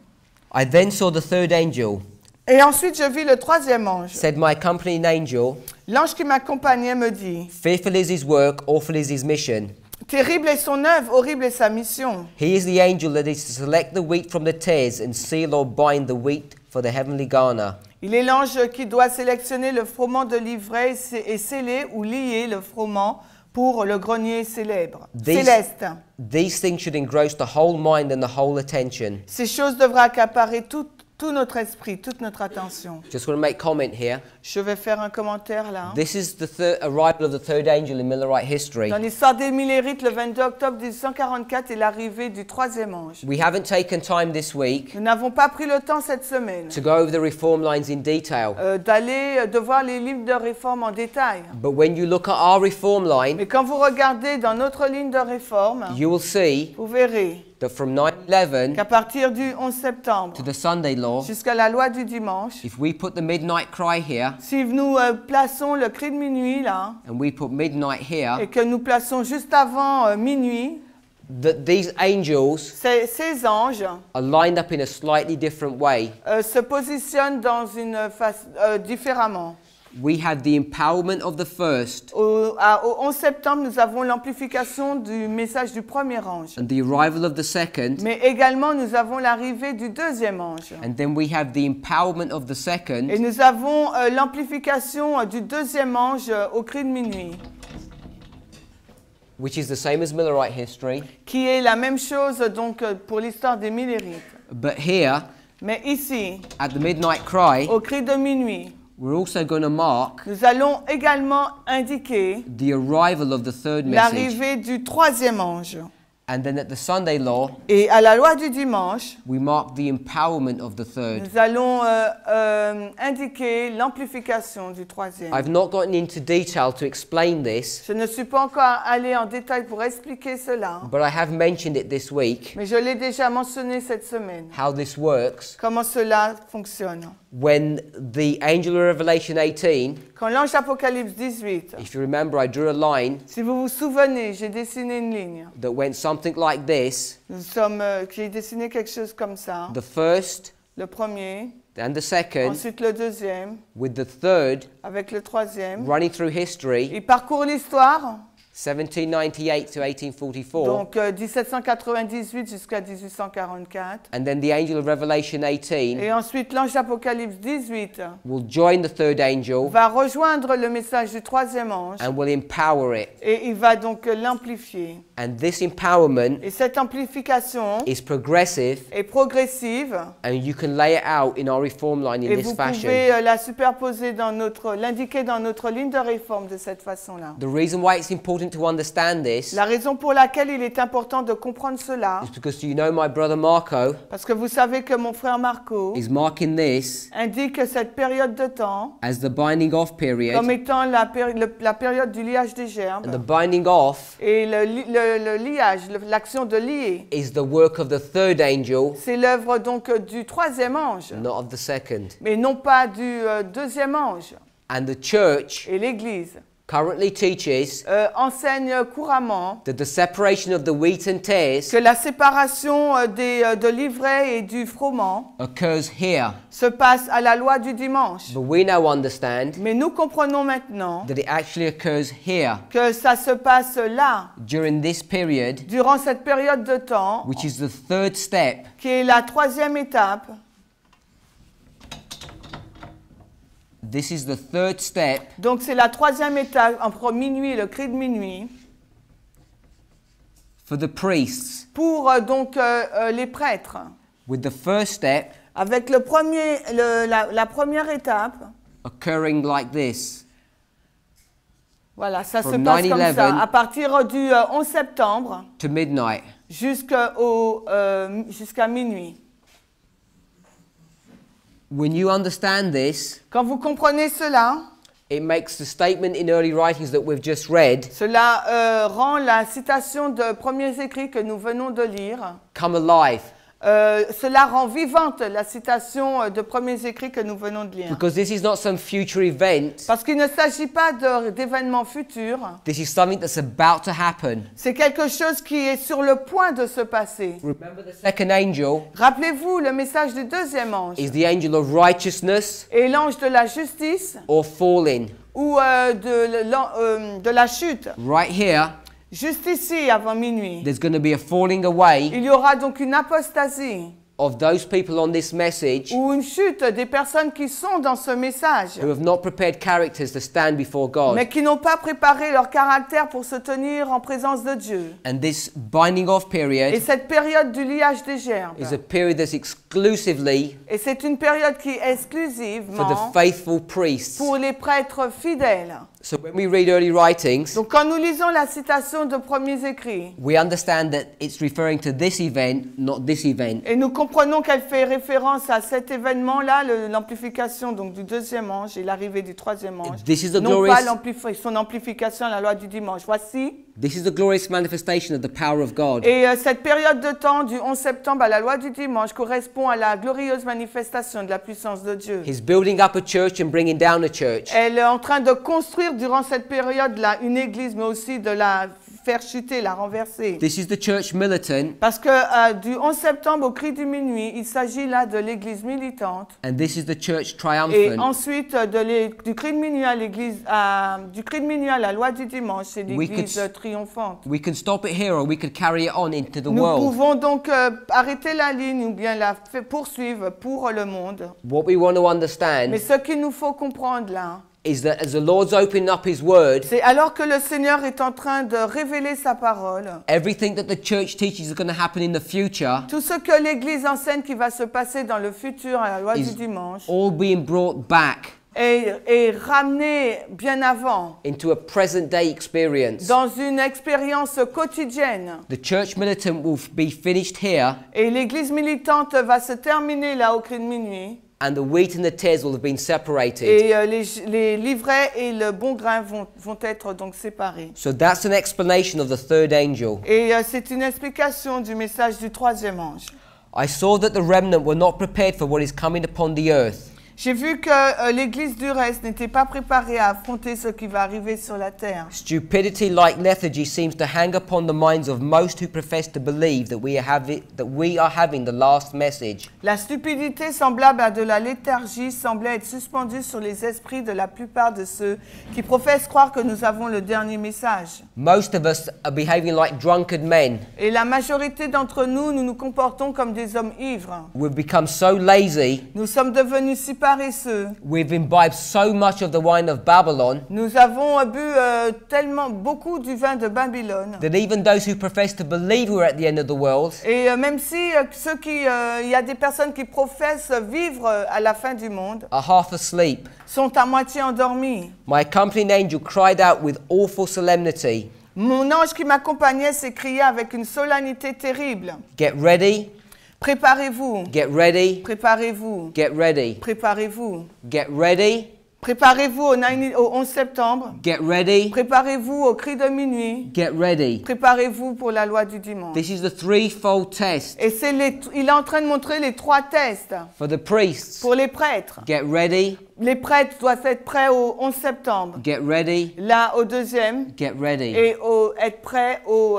I then saw the third angel, Et ensuite, je vis le troisième ange. said my accompanying angel, L'ange qui m'accompagnait me dit, fearful is his work, awful is his mission. terrible est son œuvre, horrible est sa mission. He is the angel that is to select the wheat from the tares and seal or bind the wheat for the heavenly garner. Il est l'ange qui doit sélectionner le froment de l'ivraie et sceller ou lier le froment pour le grenier céleste. These things should engross the whole mind and the whole attention. Ces choses devraient accaparer tout notre esprit, toute notre attention. Just want to make comment here. Je vais faire un commentaire là. This is the arrival of the third angel in Millerite history. Dans l'histoire des Millérites, le 22 octobre 1844 est l'arrivée du troisième ange. We haven't taken time this week Nous n'avons pas pris le temps cette semaine to go over the reform lines in detail. de voir les livres de réforme en détail. But when you look at our reform line, Mais quand vous regardez dans notre ligne de réforme, you will see vous verrez that from 9/11 qu'à partir du 11 septembre to the Sunday law, jusqu'à la loi du dimanche, if we put the midnight cry here si nous plaçons le cri de minuit là, and we put midnight here, et que nous plaçons juste avant minuit, that these angels ces anges are lined up in a slightly different way. se positionnent dans une face différemment. We have the empowerment of the first Au 11 septembre, nous avons l'amplification du message du premier ange. and the arrival of the second, Mais également, nous avons l'arrivée du deuxième ange. and then we have the empowerment of the Et second nous avons l'amplification du deuxième ange au cri de minuit, which is the same as Millerite history. qui est la même chose donc pour l'histoire des Millérites. But here, Mais ici, at the midnight cry, au cri de minuit, we're also going to mark nous allons également indiquer the arrival of the third message. l'arrivée du troisième ange. And then at the Sunday law, Et à la loi du dimanche, we mark the empowerment of the third. nous allons indiquer l'amplification du troisième. I've not gotten into detail to explain this, Je ne suis pas encore allé en détail pour expliquer cela, but I have mentioned it this week, mais je l'ai déjà mentionné cette semaine, how this works. comment cela fonctionne. When the angel of Revelation 18, Quand l'ange Apocalypse 18, if you remember, I drew a line si vous vous souvenez, j'ai dessiné une ligne. that went something like this. J'ai dessiné quelque chose comme ça. The first Le premier, and the second, ensuite le deuxième, with the third avec le troisième. running through history, Il parcourt l'histoire 1798 to 1844. Donc 1798 jusqu'à 1844. And then the angel of Revelation 18 Et ensuite l'ange d'Apocalypse 18 will join the third angel va rejoindre le message du troisième ange and will empower it. et il va donc l'amplifier. And this empowerment Et cette amplification is progressive, est progressive and you can lay it out in our reform line in et this vous fashion. pouvez la superposer l'indiquer dans notre ligne de réforme de cette façon-là. The reason why it's important to understand this La raison pour laquelle il est important de comprendre cela, is because you know my brother Marco parce que vous savez que mon frère Marco is marking this indique cette période de temps as the binding off period. comme étant la période du liage des gerbes. And the binding off Et le liage, l'action de lier, is the work of the third angel, c'est l'œuvre donc du troisième ange, not of the second. mais non pas du deuxième ange. And the church Et l'Église currently teaches enseigne couramment that the separation of the wheat and tares que la séparation de l'ivraie et du froment occurs here. se passe à la loi du dimanche. But we now understand Mais nous comprenons maintenant that it actually occurs here que ça se passe là, during this period, durant cette période de temps, which is the third step. qui est la troisième étape. This is the third step Donc c'est la troisième étape entre minuit et le cri de minuit for the priests, pour les prêtres. with the first step Avec la première étape, occurring like this. voilà, ça se From passe comme 9/11 ça, à partir du 11 septembre To midnight. jusqu'à minuit. When you understand this, Quand vous comprenez cela, it makes the statement in early writings that we've just read cela rend la citation de premiers écrits que nous venons de lire, come alive. cela rend vivante la citation de premiers écrits que nous venons de lire. Because this is not some future event. Parce qu'il ne s'agit pas d'événements futurs, This is something that's about to happen. c'est quelque chose qui est sur le point de se passer. Remember, the second angel Rappelez-vous, le message du deuxième ange is the angel of righteousness et l'ange de la justice or falling. ou de la chute. Right here, Juste ici, avant minuit, there's going to be a falling away il y aura donc une apostasie of those people on this message ou une chute des personnes qui sont dans ce message, who have not prepared characters to stand before God. mais qui n'ont pas préparé leur caractère pour se tenir en présence de Dieu. And this binding off Et period cette période du liage des gerbes, is a period that's exclusively et c'est une période qui est for the exclusivement faithful priests. pour les prêtres fidèles. So when we read early writings, Donc quand nous lisons la citation de premiers écrits, we understand that it's referring to this event, not this event. et nous comprenons qu'elle fait référence à cet événement-là, l'amplification donc du deuxième ange et l'arrivée du troisième ange, This is the non glorious- pas son amplification à la loi du dimanche. Voici. This is the glorious manifestation of the power of God. Et cette période de temps du 11 septembre à la loi du dimanche correspond à la glorieuse manifestation de la puissance de Dieu. He's building up a church and bringing down a church. Elle est en train de construire durant cette période-là une église, mais aussi de la faire chuter, la renverser. This is the church militant, Parce que du 11 septembre au cri du minuit, il s'agit là de l'église militante. and this is the church Et triumphant. ensuite, du cri de minuit à l'église, du cri de minuit à la loi du dimanche, c'est l'église triomphante. We can stop it here, or we could carry it on into the Nous world. pouvons donc arrêter la ligne ou bien la poursuivre pour le monde. What we want to understand Mais ce qu'il nous faut comprendre là, is that as the Lord's opening up His Word, c'est alors que le Seigneur est en train de révéler sa parole, everything that the church teaches is going to happen in the future tout ce que l'Église enseigne qui va se passer dans le futur à la loi is du dimanche all being brought back est ramené bien avant into a present day experience. dans une expérience quotidienne. The church militant will be finished here, Et l'Église militante va se terminer là au cri de minuit. and the wheat and the tares will have been separated. Et les livrets et le bon grain vont être donc séparés. So that's an explanation of the third angel. Et c'est une explication du message du troisième ange. I saw that the remnant were not prepared for what is coming upon the earth. J'ai vu que l'Église du reste n'était pas préparée à affronter ce qui va arriver sur la terre. Stupidity like lethargy seems to hang upon the minds of most who profess to believe that we are having the last message. La stupidité semblable à de la léthargie semblait être suspendue sur les esprits de la plupart de ceux qui professent croire que nous avons le dernier message. Most of us are behaving like drunkard men. Et la majorité d'entre nous, nous nous comportons comme des hommes ivres. We've become so lazy. Nous sommes devenus si paresseux. We've imbibed so much of the wine of Babylon Nous avons bu tellement beaucoup du vin de Babylone. that even those who profess to believe we're at the end of the world Et même si il y a des personnes qui professent vivre à la fin du monde, are half asleep. sont à moitié endormis. My accompanying angel cried out with awful solemnity, Mon ange qui m'accompagnait s'écria avec une solennité terrible. "Get ready, Préparez-vous, get ready, préparez-vous, get ready, préparez-vous. get ready, Préparez-vous au 11 septembre. get ready, Préparez-vous au cri de minuit. get ready." Préparez-vous pour la loi du dimanche. This is the threefold test Et il est en train de montrer les 3 tests for the priests. pour les prêtres. Get ready, Les prêtres doivent être prêts au 11 septembre. get ready, Là, au deuxième. get ready. Et être prêts au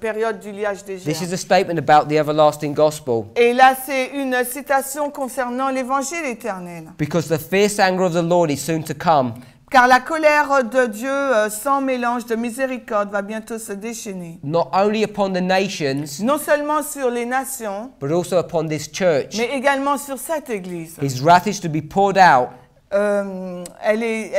période du liage des This is géants. a statement about the everlasting gospel. Et là, c'est une citation concernant l'évangile éternel. Because the fierce anger of the Lord is soon to come. Car la colère de Dieu, sans mélange de miséricorde, va bientôt se déchaîner. Not only upon the nations, Non seulement sur les nations, but also upon this church. mais également sur cette église. His wrath is to be poured out.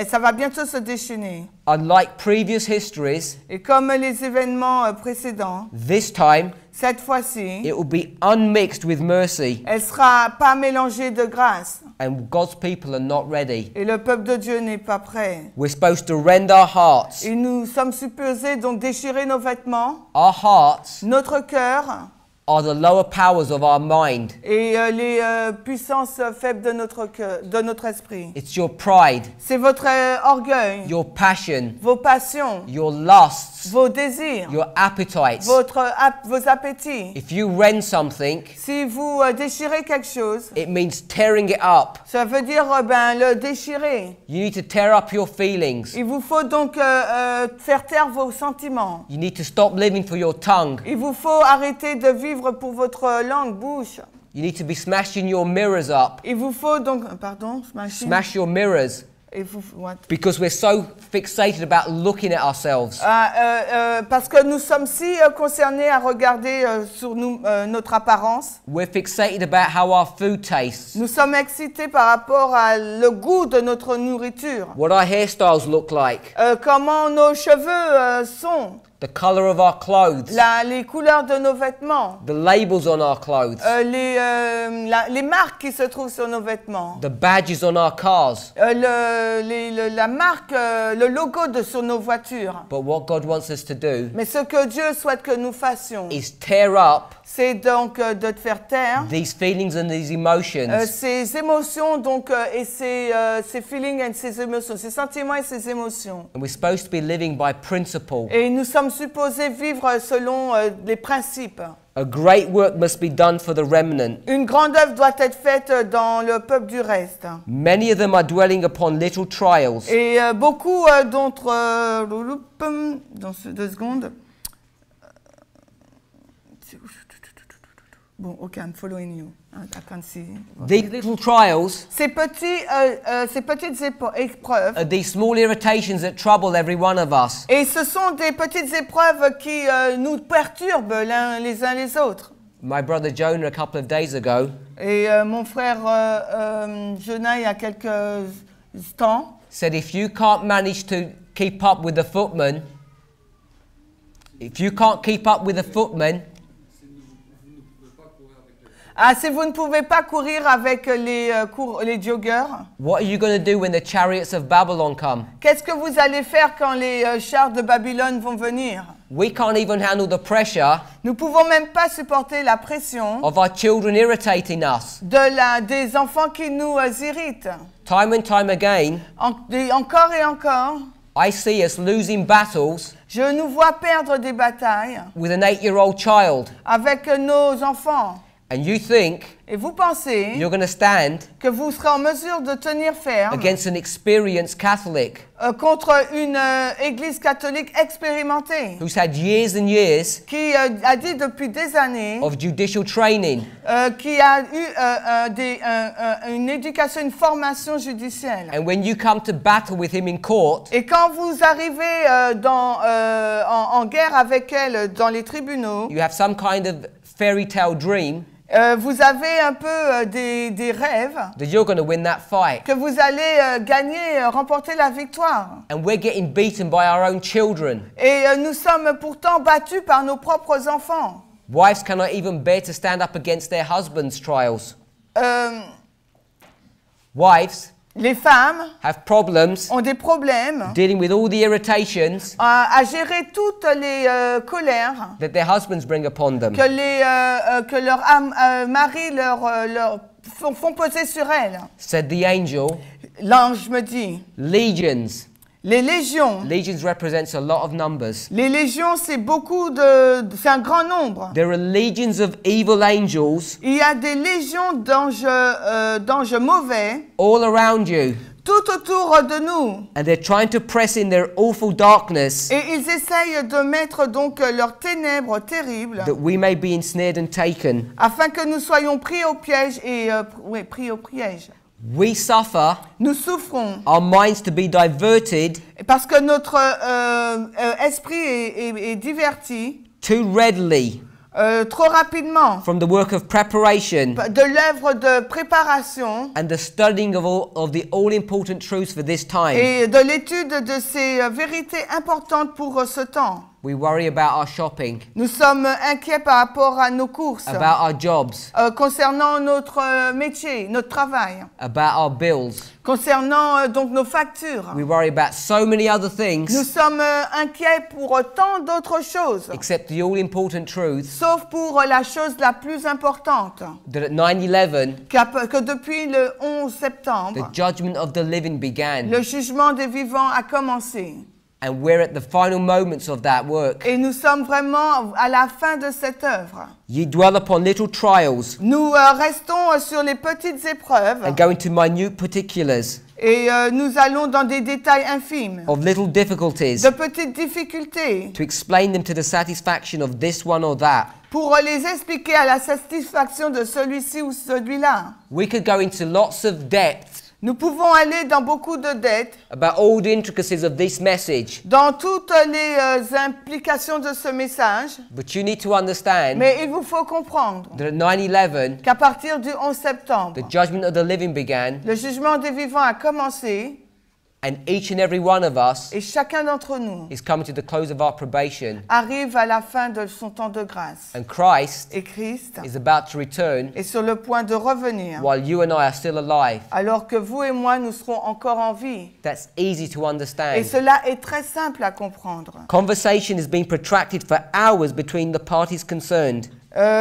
Ça va bientôt se déchaîner. Unlike previous histories, Et comme les événements précédents, this time cette fois-ci, it will be unmixed with mercy, elle ne sera pas mélangée de grâce. and God's people are not ready. Et le peuple de Dieu n'est pas prêt. We're supposed to rend our hearts. Et nous sommes supposés donc déchirer nos vêtements, Our hearts notre cœur are the lower powers of our mind. et les puissances faibles de notre cœur, de notre esprit. It's your pride, C'est votre orgueil, your passion, vos passions, your lusts, vos désirs, your appetites. vos appétits. If you rend something, Si vous déchirez quelque chose, it means tearing it up. ça veut dire le déchirer. You need to tear up your feelings. Il vous faut donc faire taire vos sentiments. You need to stop living for your tongue. Il vous faut arrêter de vivre pour votre langue, bouche. You need to be smashing your mirrors up. Il vous faut donc, pardon, Smash your mirrors. Et vous, what? Because we're so fixated about looking at ourselves. Parce que nous sommes si concernés à regarder sur notre apparence. We're fixated about how our food tastes. Nous sommes excités par rapport à le goût de notre nourriture. What our hairstyles look like. Comment nos cheveux sont. The color of our clothes. Les couleurs de nos vêtements. The labels on our clothes. Les marques qui se trouvent sur nos vêtements. The badges on our cars. La marque, le logo sur nos voitures. But what God wants us to do Mais ce que Dieu souhaite que nous fassions, is tear up c'est donc de te faire taire these feelings and these emotions ces émotions donc, et ces feelings et ces émotions, ces sentiments et ces émotions. and we're supposed to be living by principle. Et nous sommes supposés vivre selon les principes. A great work must be done for the remnant. Une grande œuvre doit être faite dans le peuple du reste. Many of them are dwelling upon little trials. Et beaucoup d'entre... dans 2 secondes. Bon, ok, I'm following you. I can see. These little trials Ces petites épreuves. are these small irritations that trouble every one of us. Et ce sont des petites épreuves qui nous perturbent les uns les autres. My brother Jonah, a couple of days ago, Et mon frère Jonah, il y a quelques temps, said if you can't manage to keep up with the footmen, si vous ne pouvez pas courir avec les joggers, what are you going to do when the chariots of Babylon come? qu'est-ce que vous allez faire quand les chars de Babylone vont venir? We can't even handle the pressure Nous ne pouvons même pas supporter la pression of our children irritating us. des enfants qui nous irritent. Time and time again, Encore et encore, I see us losing battles je nous vois perdre des batailles with an 8-year-old child. avec nos enfants. and you think Et vous pensez you're going to stand que vous serez en mesure de tenir ferme against an experienced Catholic contre une église catholique expérimentée who's had years and years qui a dit depuis des années, of judicial training qui a eu une éducation, une formation judiciaire. and when you come to battle with him in court, Et quand vous arrivez en guerre avec elle dans les tribunaux, you have some kind of fairy tale dream vous avez un peu des rêves that you're going to win that fight. que vous allez gagner, remporter la victoire. And we're getting beaten by our own children. Et nous sommes pourtant battus par nos propres enfants. Wives cannot even bear to stand up against their husbands' trials. Wives Les femmes have problems ont des problèmes dealing with all the irritations à gérer toutes les colères that their husbands bring upon them. que leur mari leur font peser sur elles. Said the angel, L'ange me dit, legions. les légions. Legions represents a lot of numbers. Les légions, c'est c'est un grand nombre. There are legions of evil angels Il y a des légions d'anges mauvais all around you, tout autour de nous. and they're trying to press in their awful darkness Et ils essayent de mettre donc leurs ténèbres terribles that we may be ensnared and taken. afin que nous soyons pris au piège et pris au piège. We suffer Nous souffrons our minds to be diverted parce que notre esprit est diverti too readily trop rapidement from the work of preparation de l'œuvre de préparation and the studying of the all-important truths for this time. et de l'étude de ces vérités importantes pour ce temps. We worry about our shopping, Nous sommes inquiets par rapport à nos courses, about our jobs, concernant notre métier, notre travail, about our bills. concernant donc nos factures. We worry about so many other Nous things sommes inquiets pour tant d'autres choses, except the all-important truth sauf pour la chose la plus importante, that at 9/11 que depuis le 11 septembre, the judgment of the living began, le jugement des vivants a commencé. and we're at the final moments of that work. Et nous sommes vraiment à la fin de cette œuvre. Ye dwell upon little trials Nous restons sur les petites épreuves and go into minute particulars et nous allons dans des détails infimes, of little difficulties de petites difficultés, to explain them to the satisfaction of this one or that. pour les expliquer à la satisfaction de celui-ci ou celui-là. We could go into lots of depth Nous pouvons aller dans beaucoup de dettes, about all the intricacies of this message, dans toutes les implications de ce message, but you need to understand mais il vous faut comprendre that at 9/11 qu'à partir du 11 septembre, the judgment of the living began, le jugement des vivants a commencé and each and every one of us et chacun d'entre nous is coming to the close of our probation, arrive à la fin de son temps de grâce. and Christ Et Christ is about to return est sur le point de revenir, while you and I are still alive. alors que vous et moi, nous serons encore en vie. That's easy to Et understand. cela est très simple à comprendre. Conversation has been protracted for hours between the parties concerned.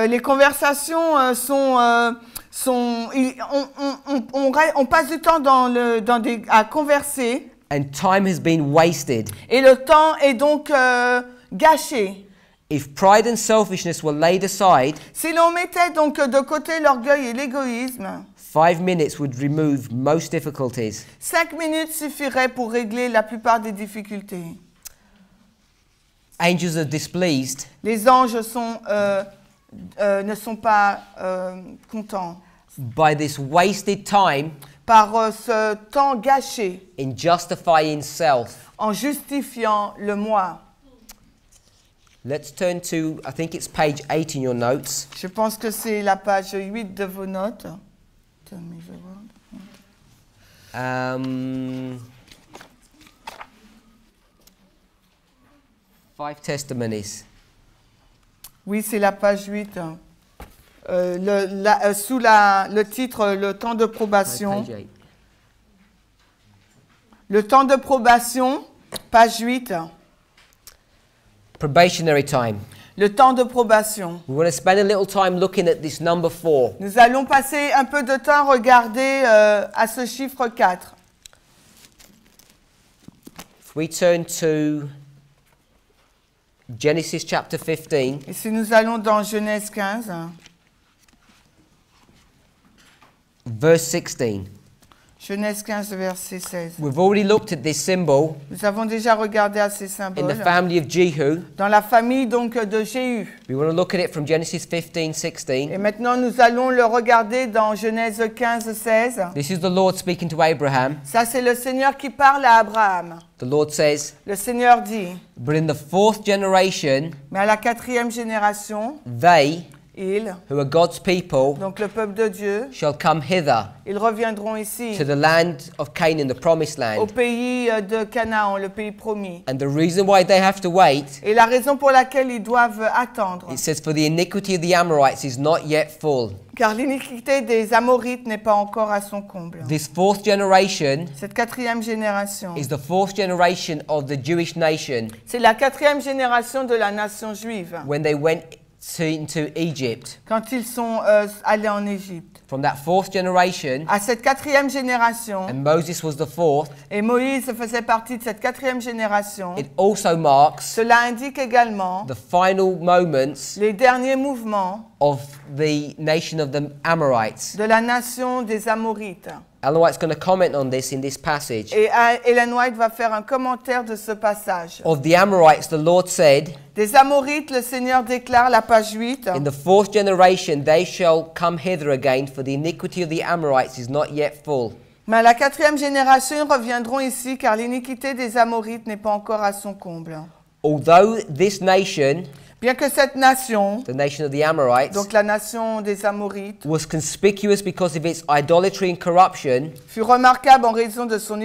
Les conversations on passe du temps à converser And time has been wasted. et le temps est donc gâché. If pride and selfishness were laid aside, Si l'on mettait donc de côté l'orgueil et l'égoïsme, 5 minutes would remove most difficulties. 5 minutes suffiraient pour régler la plupart des difficultés. Angels are displeased Les anges ne sont pas contents by this wasted time par ce temps gâché in justifying self. en justifiant le moi. Let's turn to, I think it's page 8 in your notes. Je pense que c'est la page 8 de vos notes. Tell me the word. 5 testimonies. Oui, c'est la page 8. Sous le titre, le temps de probation. Page 8. Le temps de probation, page 8. Probationary time. Le temps de probation. We want to spend a little time looking at this number 4. Nous allons passer un peu de temps à regarder à ce chiffre 4. If we turn to Genesis chapter 15, Et si nous allons dans Genèse 15, verse 16. Genèse 15, verset 16. We've already looked at this symbol Nous avons déjà regardé à ces in the symboles. family of Jehu. Dans la famille donc de Jéhu. We want to look at it from Genesis 15, 16. Et maintenant, nous allons le regarder dans Genèse 15, 16. This is the Lord speaking to Abraham. Ça, c'est le Seigneur qui parle à Abraham. The Lord says, Le Seigneur dit, but in the fourth generation, mais à la 4e génération, they, ils, who are God's people, donc le peuple de Dieu, shall come hither ils reviendront ici, to the land of Canaan, the promised au land. pays de Canaan, le pays promis. And the reason why they have to wait, Et la raison pour laquelle ils doivent attendre, it says, for the iniquity of the Amorites is not yet full. car l'iniquité des Amorites n'est pas encore à son comble. This fourth generation Cette 4e génération, is the fourth generation of the Jewish nation c'est la 4e génération de la nation juive, when they went into Egypt. quand ils sont allés en Égypte. From that fourth generation, À cette 4e génération, and Moses was the fourth, et Moïse faisait partie de cette 4e génération, it also marks cela indique également the final moments les derniers mouvements of the nation of the Amorites. de la nation des Amorites. Ellen White's going to comment on this in this passage. Et Ellen White va faire un commentaire de ce passage. Of the Amorites, the Lord said, Des Amorites, le Seigneur déclare, la page 8, in the fourth generation they shall come hither again, for the iniquity of the Amorites is not yet full. mais à la 4e génération, ils reviendront ici, car l'iniquité des Amorites n'est pas encore à son comble. Although this nation, Bien que cette nation, the nation of the Amorites, donc la nation des Amorites, was conspicuous because of its idolatry and corruption, fut remarquable en raison de son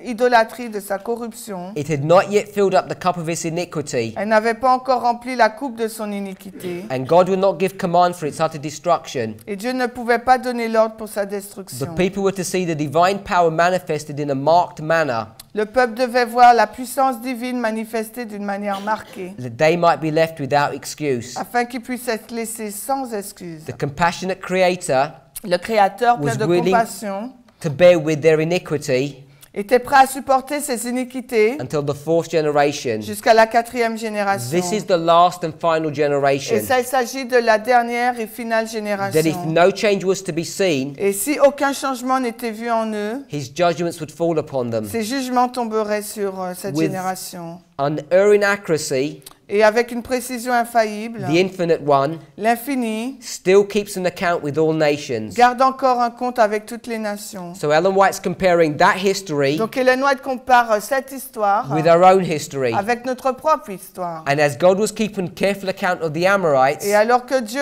idolâtrie, de sa corruption, it had not yet filled up the cup of its iniquity, elle n'avait pas encore rempli la coupe de son iniquité, and God would not give command for its utter destruction. et Dieu ne pouvait pas donner l'ordre pour sa The destruction. people were to see the divine power manifested in a marked manner, Le peuple devait voir la puissance divine manifestée d'une manière marquée, that they might be left without excuse. afin qu'il puisse être laissé sans excuse. The compassionate Creator Le Créateur, plein was de willing compassion, to bear with their iniquity était prêt à supporter ses iniquités until the fourth generation. jusqu'à la 4e génération. This is the last and final Et generation. ça, il s'agit de la dernière et finale That if génération. no change was to be seen, Et si aucun changement n'était vu en eux, his judgments would fall upon them. ces jugements tomberaient sur cette With- génération. Unerring accuracy, Et avec une précision infaillible, the Infinite One l'infini still keeps an account with all nations. garde encore un compte avec toutes les nations. So Ellen White's comparing that history Donc Ellen White compare cette histoire with our own history. avec notre propre histoire. And as God was keeping careful account of the Amorites, Et alors que Dieu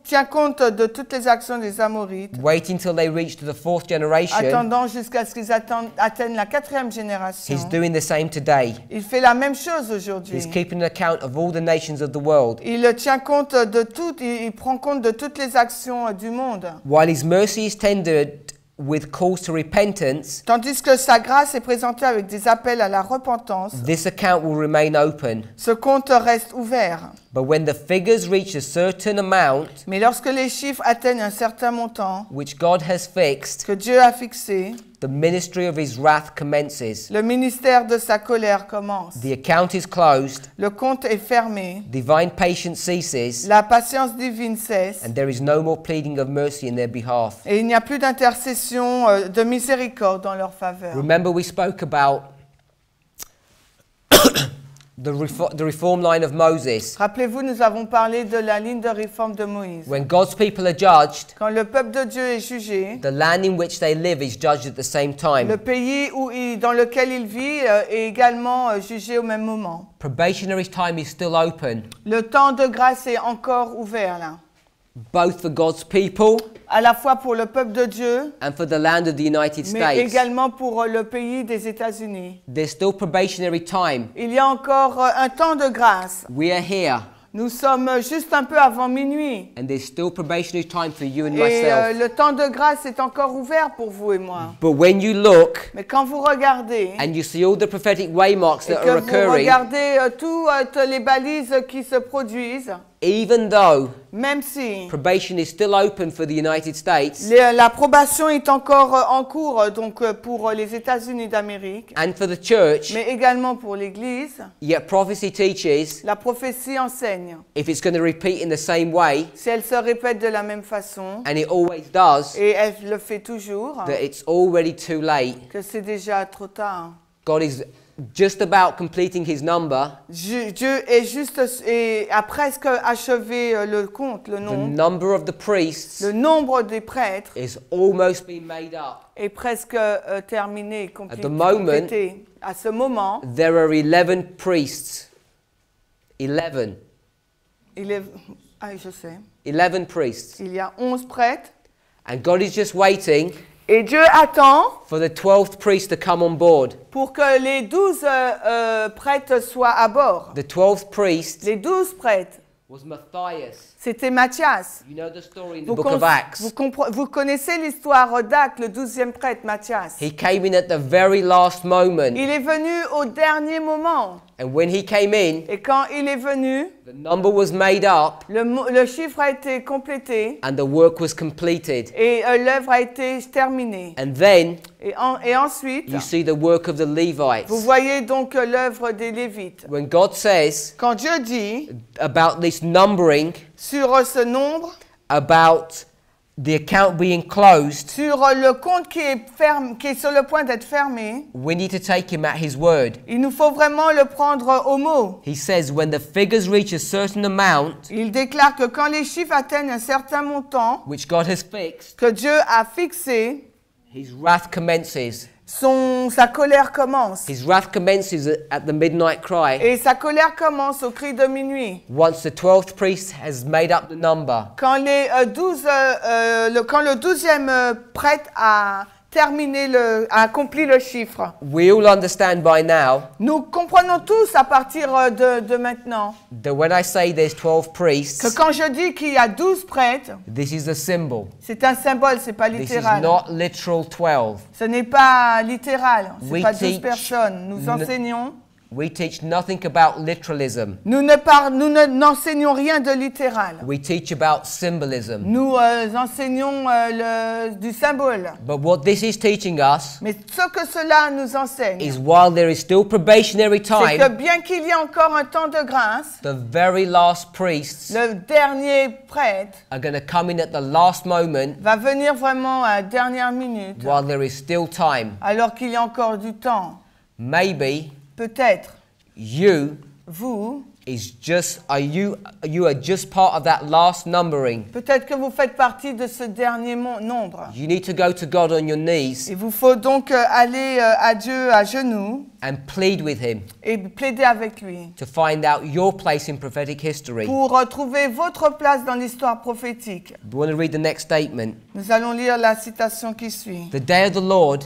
tient compte de toutes les actions des Amorites, waiting till they reach to the fourth generation, attendant jusqu'à ce qu'ils atteignent la 4e génération, he's doing the same today. il fait la même chose He's aujourd'hui. keeping an account of all the nations of the world. Il tient compte de tout, il prend compte de toutes les actions du monde. While his mercy is tendered with calls to repentance, Tandis que sa grâce est présentée avec des appels à la repentance, this account will remain open. ce compte reste ouvert. But when the figures reach a certain amount, Mais lorsque les chiffres atteignent un certain montant which God has fixed, que Dieu a fixé, the ministry of his wrath commences. le ministère de sa colère commence. The account is closed, Le compte est fermé, divine patience ceases, la patience divine cesse, and there is no more pleading of mercy in their behalf. et il n'y a plus d'intercession de miséricorde en leur faveur. Remember, we spoke about the reform line of Moses. Rappelez-vous, nous avons parlé de la ligne de réforme de Moïse. When God's people are judged, Quand le peuple de Dieu est jugé, the land in which they live is judged at the same le time. pays dans lequel il vit est également jugé au même moment. Probationary time is still open, Le temps de grâce est encore ouvert là, both for God's people à la fois pour le peuple de Dieu, and for the land of the United mais States. également pour le pays des États-Unis. There's still probationary time. Il y a encore un temps de grâce. We are here, Nous sommes juste un peu avant minuit. and there's still probationary time for you and Et myself. le temps de grâce est encore ouvert pour vous et moi. But when you look Mais quand vous regardez, and you see all the prophetic waymarks et that que are vous occurring, regardez toutes les balises qui se produisent, even though même si probation is still open for the United States l'approbation est encore en cours donc pour les États-Unis d'Amérique, and for the church, mais également pour l'Église, yet prophecy teaches la prophétie enseigne. if it's going to repeat in the same way, Si elle se répète de la même façon, and it always does, et elle le fait toujours, that it's already too late. que c'est déjà trop tard. God is just about completing his number. Dieu est juste et a presque achevé le compte, le The nombre. number of the priests Le nombre des prêtres is almost been made up. est presque terminé, At the moment, complété. À ce moment, there are 11 priests. 11. il est, je sais, 11 priests. il y a 11 prêtres And God is just waiting et Dieu attend for the 12th priest to come on board. pour que les 12 prêtres soient à bord. The 12th priest Les 12 prêtres, was Matthias. c'était Matthias. You know the story in the Vous, book of Acts. vous connaissez l'histoire d'Actes, le 12e prêtre, Matthias. He came in at the very last moment. Il est venu au dernier moment. And when he came in, Et quand il est venu, the number was made up le chiffre a été complété and the work was completed. et l'œuvre a été terminée. And then Et ensuite, you see the work of the Levites. vous voyez donc l'œuvre des Lévites. When God says Quand Dieu dit about this numbering, sur ce nombre, about the account being closed, sur le compte qui est sur le point d'être fermé, we need to take him at his word. il nous faut vraiment le prendre au mot. He says when the figures reach a certain amount, Il déclare que quand les chiffres atteignent un certain montant which God has fixed, que Dieu a fixé, his wrath commences. sa colère commence. His wrath commences at the midnight cry. Et sa colère commence au cri de minuit. Once the 12th priest has made up the number, Quand le 12e prêtre a terminé a accompli le chiffre. we all understand by now Nous comprenons tous à partir de maintenant that when I say there's 12 que priests, quand je dis qu'il y a 12 prêtres, this is a symbol. c'est un symbole, c'est pas This is littéral. not literal 12. Ce n'est pas littéral, c'est We pas 12 teach personnes. Nous enseignons. We teach nothing about literalism. Nous n'enseignons rien de littéral. We teach about symbolism. Nous enseignons du symbole. But what this is teaching us Mais ce que cela nous enseigne, is while there is still probationary c'est que time, bien qu'il y ait encore un temps de grâce, the very last priests le dernier prêtre are going to come in at the last moment va venir vraiment à la dernière minute, while there is still time. alors qu'il y a encore du temps. Maybe Peut-être, you vous, you are just part of that last numbering. peut-être que vous faites partie de ce dernier nombre. You need to go to God on your knees Il vous faut donc aller à Dieu à genoux and plead with him et plaider avec lui to find out your place in prophetic history. pour trouver votre place dans l'histoire prophétique. We want to read the next statement. Nous allons lire la citation qui suit. The day of the Lord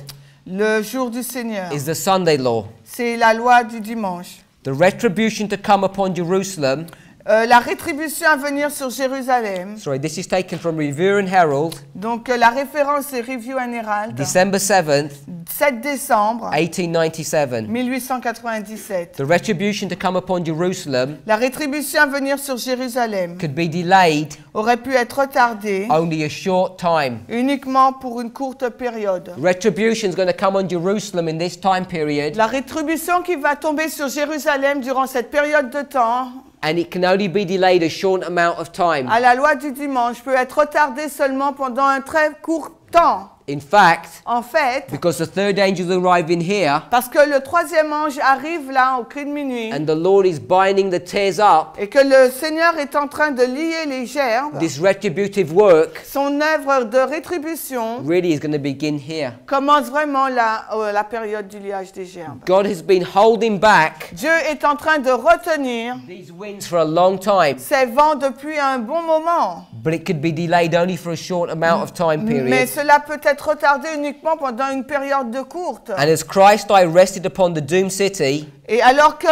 Le jour du Seigneur, is the Sunday law. c'est la loi du dimanche. The retribution to come upon Jerusalem. La rétribution à venir sur Jérusalem. Sorry, this is taken from Review and Herald, Donc la référence est Review and Herald, December 7th, 7 décembre 1897. 1897. The retribution to come upon Jerusalem La rétribution à venir sur Jérusalem could be delayed aurait pu être retardée only a short time. uniquement pour une courte période. Retribution is going to come on Jerusalem in this time period, La rétribution qui va tomber sur Jérusalem durant cette période de temps, and it can only be delayed a short amount of time. à la loi du dimanche, peut être retardée seulement pendant un très court temps. In fact, En fait, because the third angel is arriving here, parce que le troisième ange arrive là au cri de minuit and the Lord is binding the tears up, et que le Seigneur est en train de lier les gerbes, this retributive work son œuvre de rétribution really is going to begin here. commence vraiment la période du liage des gerbes. God has been holding back Dieu est en train de retenir these winds for a long time, ces vents depuis un bon moment. but it could be delayed only for a short amount of time Mais period. cela peut être retardé uniquement pendant une période de courte. And as Christ eye rested upon the doomed city, Et alors que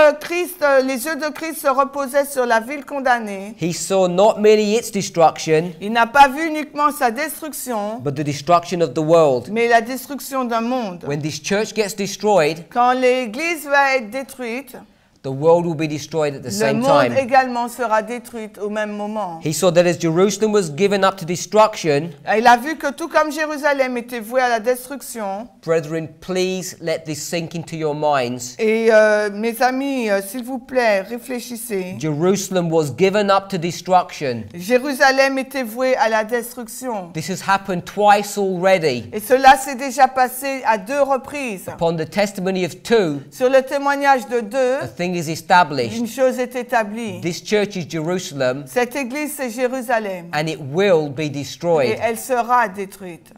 les yeux de Christ se reposaient sur la ville condamnée, he saw not merely its destruction, il n'a pas vu uniquement sa destruction, but the destruction of the world. mais la destruction d'un monde. When this church gets destroyed, Quand l'Église va être détruite, the world will be destroyed at the le same monde time. également sera détruit au même moment. He saw that as Jerusalem was given up to destruction, Et il a vu que tout comme Jérusalem était voué à la destruction, brethren, please let this sink into your minds. et mes amis, s'il vous plaît, réfléchissez. Jerusalem was given up to destruction. Jérusalem était voué à la destruction. This has happened twice already. Et cela s'est déjà passé à 2 reprises. Upon the testimony of two, Sur le témoignage de 2, a thing is established. une chose est établie. This church is Jerusalem, Cette église, c'est Jérusalem. and it will be Et destroyed. elle sera détruite.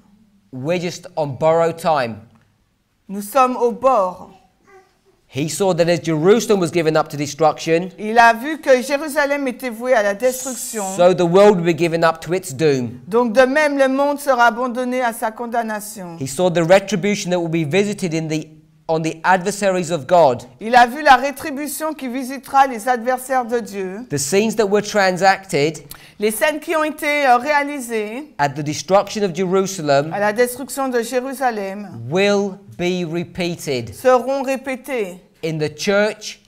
We're just on borrowed time. Nous sommes au bord. He saw that as Jerusalem was given up to destruction, Il a vu que Jérusalem était voué à la destruction. so the world will be given up to its doom. Donc de même, le monde sera abandonné à sa condamnation. He saw the retribution that will be visited on the adversaries of God. Il a vu la rétribution qui visitera les adversaires de Dieu. The scenes that were transacted Les scènes qui ont été réalisées at the destruction of Jerusalem à la destruction de Jérusalem will be repeated seront répétées in the church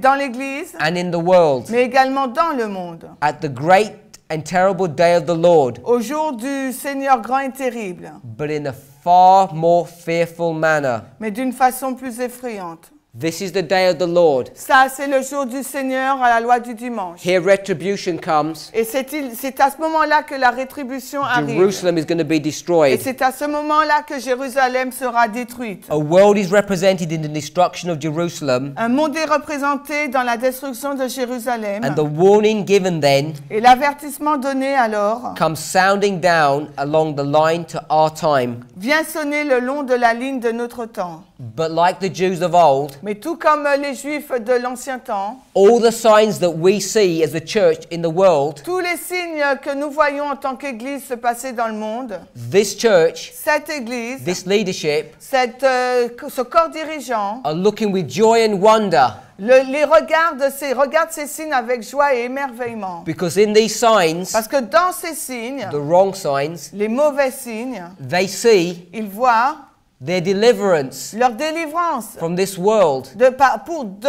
dans l'Église, and in the world mais également dans le monde. at the great and terrible day of the Lord, Au jour du Seigneur grand et terrible, but in a far more fearful manner. mais d'une façon plus effrayante. This is the day of the Lord. Ça, c'est le jour du Seigneur à la loi du dimanche. Here retribution comes. Et c'est à ce moment-là que la rétribution arrive. Jerusalem is going to be Et destroyed. c'est à ce moment-là que Jérusalem sera détruite. A world is represented in the destruction of Jerusalem, Un monde est représenté dans la destruction de Jérusalem. and the warning given then Et l'avertissement donné alors comes sounding down along the line to our time. vient sonner le long de la ligne de notre temps. But like the Jews of old, Mais tout comme les Juifs de l'ancien temps, all the signs that we see as a church in the world, tous les signes que nous voyons en tant qu'Église se passer dans le monde, this church, cette Église, this leadership, ce corps dirigeant, are looking with joy and wonder, regarde ces signes avec joie et émerveillement. because in these signs, Parce que dans ces signes, the wrong signs, les mauvais signes, they see ils voient their deliverance leur délivrance from this world. de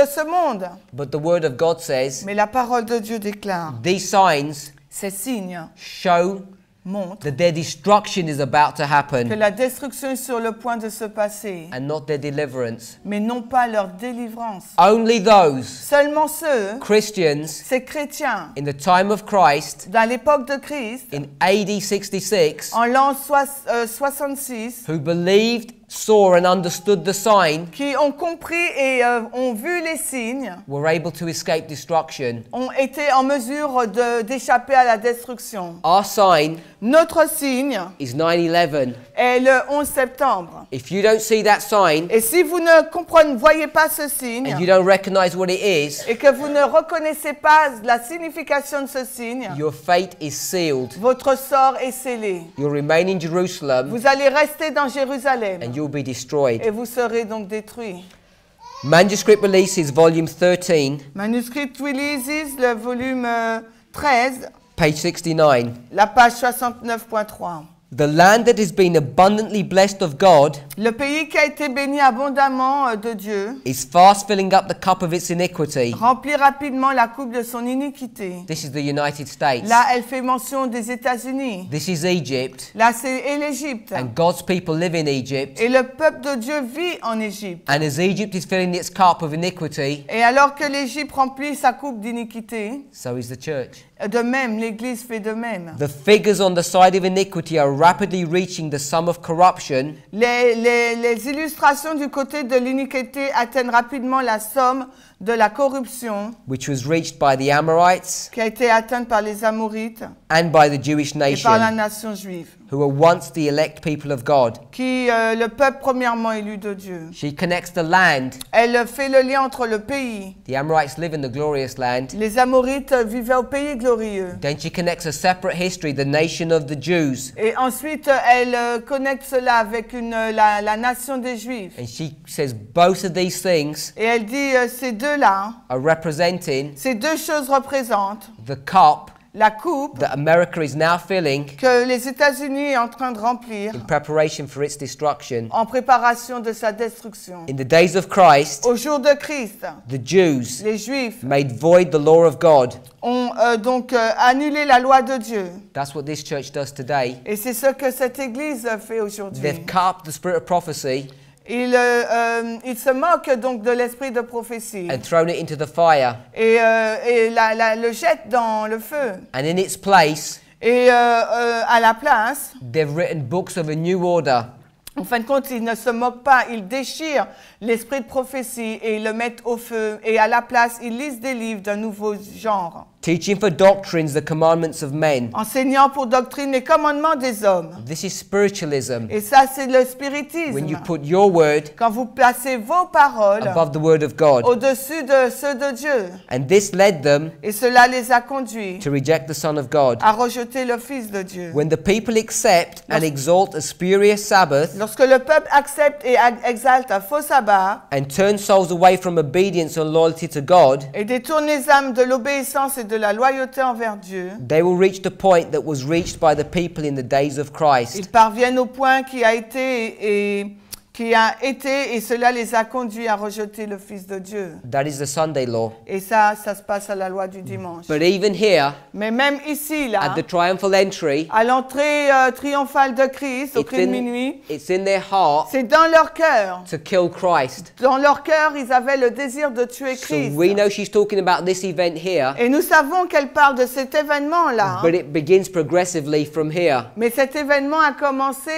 ce monde. But the word of God says, Mais la parole de Dieu déclare, these signs ces signes show montrent that their destruction is about to que happen la destruction est sur le point de se passer, and not their deliverance. mais non pas leur délivrance. Only those Seulement ceux, Christians ces chrétiens, in the time of Christ dans l'époque de Christ, in AD 66 en l'an 66, who believed, saw and understood the sign qui ont compris et ont vu les signes, were able to escape destruction. ont été en mesure d'échapper à la destruction. Our sign Notre signe is 9/11. est le 11 septembre. If you don't see that sign Et si vous ne voyez pas ce signe and you don't recognize what it is, et que vous ne reconnaissez pas la signification de ce signe, your fate is sealed. votre sort est scellé. You'll remain in Jerusalem Vous allez rester dans Jérusalem and you'll be destroyed. et vous serez donc détruits. Manuscript Releases, Volume 13, Manuscrit Releases, le volume 13, page 69. la page 69.3. The land that has been abundantly blessed of God Le pays qui a été béni abondamment de Dieu is fast filling up the cup of its iniquity. remplit rapidement la coupe de son iniquité. This is the United States. Là, elle fait mention des États-Unis. This is Egypt. Là, c'est l'Égypte. And God's people live in Egypt. Et le peuple de Dieu vit en Égypte. And as Egypt is filling its cup of iniquity, Et alors que l'Égypte remplit sa coupe d'iniquité, so is the church. de même, l'Église fait de même. The figures on the side of iniquity are rapidly reaching the sum of corruption, Les illustrations du côté de l'iniquité atteignent rapidement la somme de la corruption which was reached by the Amorites qui a été atteinte par les Amorites and by the Jewish et par la nation, nation juive, who were once the elect people of God. qui le peuple premièrement élu de Dieu. She connects the land. Elle fait le lien entre le pays. The Amorites live in the glorious land. Les Amorites vivaient au pays glorieux. Then she connects a separate history, the nation of the Jews. Et ensuite, elle connecte cela avec la nation des Juifs. And she says both of these things Et elle dit, ces deux-là, are representing ces deux choses représentent the cup la coupe that America is now filling que les États-Unis est en train de remplir in preparation for its destruction. en préparation de sa destruction. In the days of Christ, Au jour de Christ, the Jews les Juifs made void the law of God. ont donc annulé la loi de Dieu. That's what this church does today. Et c'est ce que cette Église fait aujourd'hui. They've cut up the spirit of prophecy Il se moque donc de l'esprit de prophétie and thrown it into the fire. et le jette dans le feu. And in its place, Et à la place, they've written books of a new order. en fin de compte, ils ne se moquent pas, ils déchirent l'esprit de prophétie et ils le mettent au feu. Et à la place, ils lisent des livres d'un nouveau genre. Teaching for doctrines the commandments of men. Enseignant pour doctrine les commandements des hommes. This is spiritualism. Et ça, c'est le spiritisme. When you put your word Quand vous placez vos paroles above the word of God. au-dessus de ceux de Dieu. And this led them Et cela les a conduits to reject the Son of God. à rejeter le Fils de Dieu. When the people accept and exalt a spurious Sabbath Lorsque le peuple accepte et exalte un faux sabbat and turn souls away from obedience and loyalty to God, et détourne les âmes de l'obéissance et de la loyauté envers Dieu, they will reach the point that was reached by the people in the days of ils Christ. parviennent au point qui a été et cela les a conduits à rejeter le Fils de Dieu. That is the Sunday law. Et ça se passe à la loi du dimanche. But even here, Mais même ici, là, at the triumphal entry, à l'entrée triomphale de Christ, au cri de minuit, it's in their heart c'est dans leur cœur. to kill Christ. Dans leur cœur, ils avaient le désir de tuer So Christ. we know she's talking about this event here, Et nous savons qu'elle parle de cet événement-là. but it begins progressively from here. Mais cet événement a commencé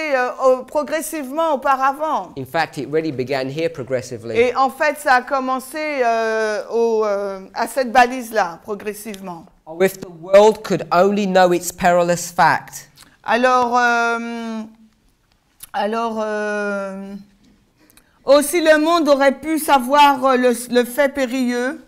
progressivement auparavant. In fact, it really began here progressively. Et en fait, ça a commencé à cette balise-là, progressivement. Oh, if the world could only know its perilous fact. Alors, aussi le monde aurait pu savoir le fait périlleux.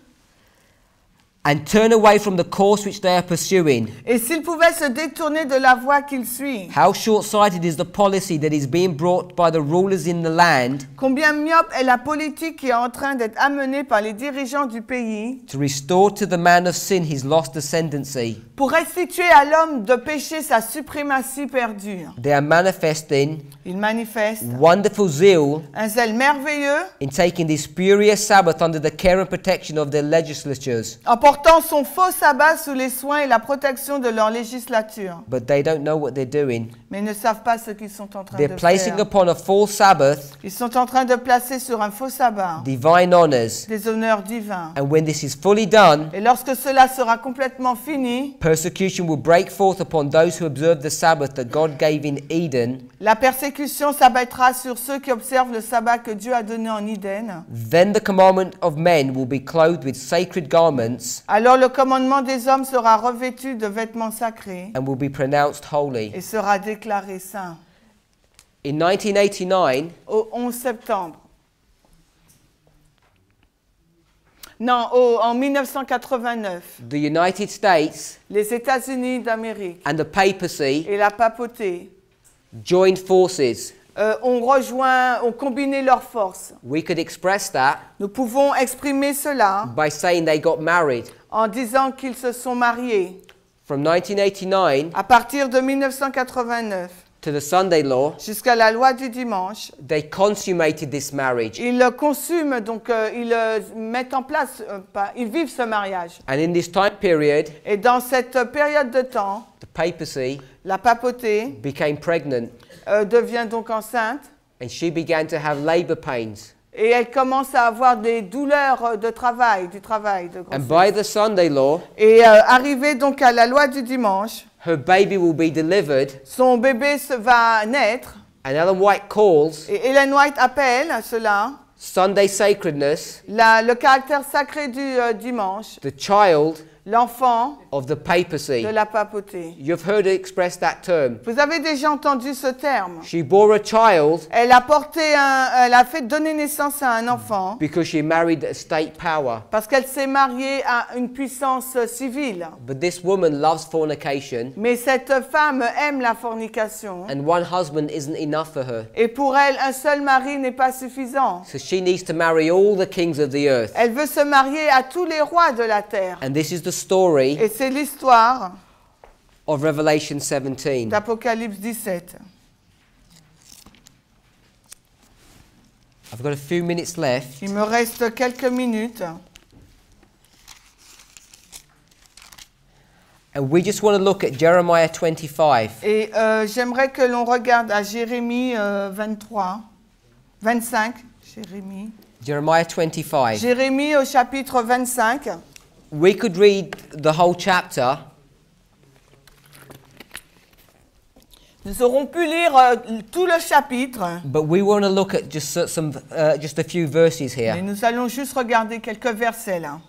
And turn away from the course which they are pursuing. Et s'il pouvait se détourner de la voie qu'il suit. How short-sighted is the policy that is being brought by the rulers in the land Combien myope est la politique qui est en train d'être amenée par les dirigeants du pays to restore to the man of sin his lost ascendancy. pour restituer à l'homme de péché sa suprématie perdue. They are manifesting Il manifeste wonderful zeal un zèle merveilleux in taking this spurious Sabbath under the care and protection of their legislatures. en portant son faux sabbat sous les soins et la protection de leur législature. But they don't know what they're doing. Mais ils ne savent pas ce qu'ils sont en train They're de placing faire. upon a false Sabbath Ils sont en train de placer sur un faux sabbat divine honors. des honneurs divins. And when this is fully done, Et lorsque cela sera complètement fini, persecution will break forth upon those who observe the Sabbath that God gave in Eden. la persécution s'abattra sur ceux qui observent le sabbat que Dieu a donné en Éden. Then the commandment of men will be clothed with sacred garments Alors le commandement des hommes sera revêtu de vêtements sacrés and will be pronounced holy. et sera déclaré saint. In 1989, Au 11 septembre. Non, en 1989, the United States les États-Unis d'Amérique and the papacy et la papauté joined forces. ont combiné leurs forces. We could express that Nous pouvons exprimer cela by saying they got married. en disant qu'ils se sont mariés. From 1989 À partir de 1989 to the Sunday law, jusqu'à la loi du dimanche, they consummated this marriage. ils le consument, donc ils mettent en place, ils vivent ce mariage. And in this time period, Et dans cette période de temps, the papacy la papauté became pregnant devient donc enceinte and she began to have labor pains. et elle commence à avoir des douleurs de travail, de And grossesse. by the Sunday law, Et arrivé donc à la loi du dimanche, her baby will be delivered. son bébé va naître And Ellen White calls et Ellen White appelle cela Sunday sacredness le caractère sacré du dimanche, the child l'enfant of the papacy. de la papauté. You've heard her express that term. Vous avez déjà entendu ce terme. She bore a child Elle a fait donner naissance à un enfant because she married a state power. parce qu'elle s'est mariée à une puissance civile. But this woman loves fornication, Mais cette femme aime la fornication and one husband isn't enough for her. et pour elle, un seul mari n'est pas suffisant. So she needs to marry all the kings of the earth. Elle veut se marier à tous les rois de la terre. And this is the story Et c'est l'histoire of Revelation 17. d'Apocalypse 17. I've got a few minutes left. Il me reste quelques minutes. And we just want to look at Jeremiah 25. Et j'aimerais que l'on regarde à Jérémie 25. Jeremiah 25. Jérémie au chapitre 25. We could read the whole chapter, Nous aurons pu lire tout le chapitre, but we want to look at just a few verses mais here. nous allons juste regarder quelques versets là.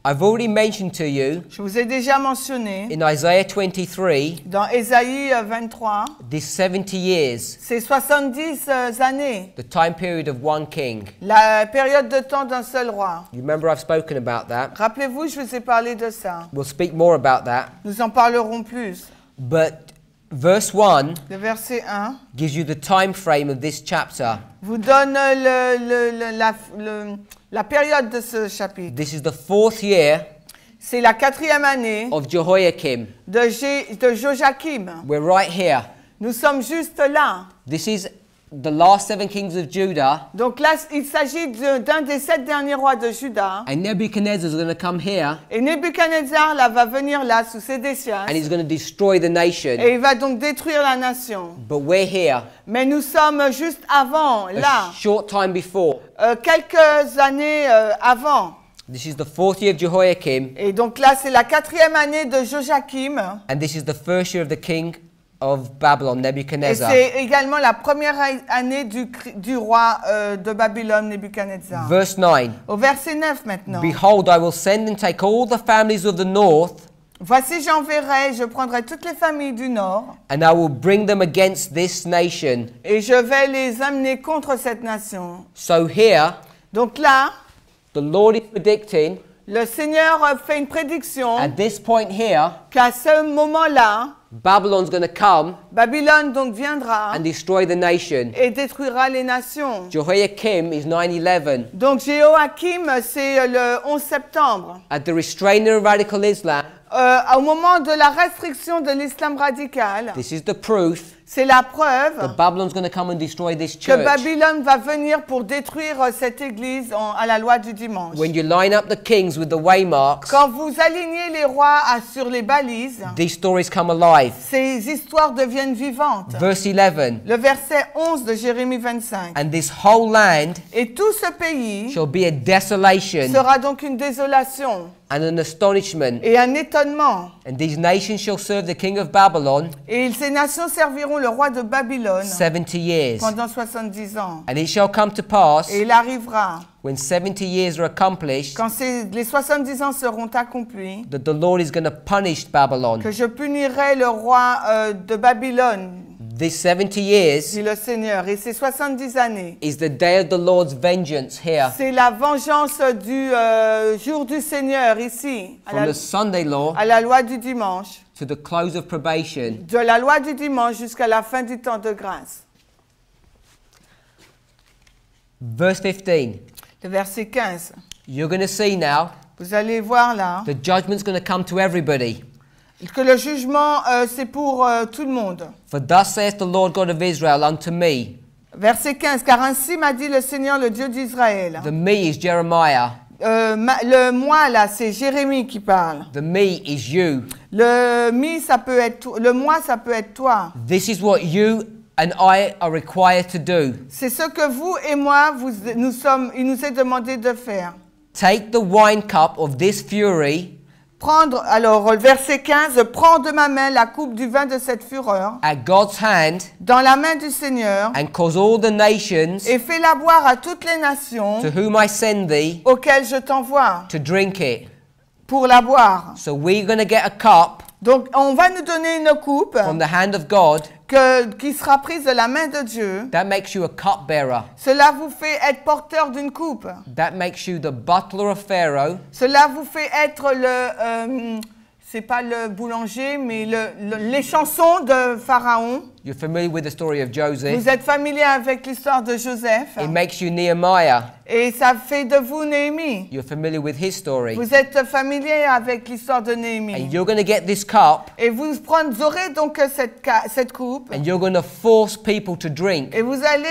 I've already mentioned to you Je vous ai déjà mentionné in Isaiah 23 dans Ésaïe 23, this 70 years, c'est 70 années, the time period of one king. la période de temps d'un seul roi. You remember I've spoken about that. Rappelez-vous, je vous ai parlé de ça. We'll speak more about that. Nous en parlerons plus. But verse 1 Le verset 1 gives you the time frame of this chapter. vous donne la période de ce chapitre. This is the 4th year C'est la 4e année of Jehoiakim. de Joachim. We're right here. Nous sommes juste là. This is the last 7 kings of Judah. Donc là, il s'agit d'un des 7 derniers rois de Juda. And Nebuchadnezzar is going to come here Et Nebuchadnezzar là, va venir là sous Sédécias. and he's going to destroy the nation. Et il va donc détruire la nation. But we're here Mais nous sommes juste avant, là. a short time before. Quelques années avant. This is the 4th year of Jehoiakim, Et donc là, c'est la 4e année de Joachim. and this is the 1st year of the king of Babylon, Et Nebuchadnezzar. c'est également la première année du roi de Babylone, Nebuchadnezzar. Verse 9. Au verset 9 maintenant. Behold, I will send and take all the families of the north, Voici, j'enverrai, je prendrai toutes les familles du nord, and I will bring them against this nation. et je vais les amener contre cette nation. So here, Donc là, the Lord is predicting, le Seigneur fait une prédiction at this point here, qu'à ce moment-là, Babylon's going to come Babylone donc viendra and destroy the nation. et détruira les nations. Jehoiakim is 9/11. Donc Joachim, c'est le 11 septembre. At the restraining of radical Islam, Au moment de la restriction de l'islam radical, this is the proof c'est la preuve that Babylon's going to come and destroy this que church. Babylone va venir pour détruire cette église à la loi du dimanche. When you line up the kings with the waymarks, Quand vous alignez les rois sur les balises, these stories come alive. ces histoires deviennent vivantes. Verse 11. Le verset 11 de Jérémie 25. And this whole land Et tout ce pays shall be a desolation sera donc une désolation and an astonishment. et un étonnement. And these nations shall serve the king of Babylon Et ces nations serviront le roi de Babylone 70 years. pendant 70 ans. And it shall come to pass, Et il arrivera, when 70 years are accomplished, quand les 70 ans seront accomplis, that the Lord is going to punish Babylon. que je punirai le roi de Babylone, This 70 years dit le Seigneur. Et ces 70 années, is the day of the Lord's vengeance here. c'est la vengeance du jour du Seigneur ici, From the Sunday law à la loi du dimanche, to the close of probation. de la loi du dimanche jusqu'à la fin du temps de grâce. Verse 15. Le verset 15. You're going to see now Vous allez voir là the judgment's going to come to everybody. que le jugement, c'est pour tout le monde. For thus saith the Lord God of Israel unto me. Verset 15. Car ainsi m'a dit le Seigneur, le Dieu d'Israël. The me is Jeremiah. Le moi là, c'est Jérémie qui parle. The me is you. Le mi, ça peut être le moi, ça peut être toi. This is what you and I are required to do. C'est ce que vous et moi, il nous est demandé de faire. Take the wine cup of this fury Prendre, alors le verset 15, prends de ma main la coupe du vin de cette fureur, at God's hand dans la main du Seigneur, and cause all the nations et fais-la boire à toutes les nations to whom I send thee auxquelles je t'envoie, to drink it. pour la boire. So we're going to get a cup Donc, on va nous donner une coupe from the hand of God qui sera prise de la main de Dieu. that makes you a cupbearer. Cela vous fait être porteur d'une coupe. That makes you the butler of Pharaoh. Cela vous fait être c'est pas le boulanger, mais les chansons de Pharaon. You're familiar with the story of Joseph. Vous êtes familier avec l'histoire de Joseph. It makes you Nehemiah. Et ça fait de vous Néhémie. You're familiar with his story. Vous êtes familier avec l'histoire de Néhémie. And you're going to get this cup, Et vous aurez donc cette coupe. and you're going to force people to drink. Et vous allez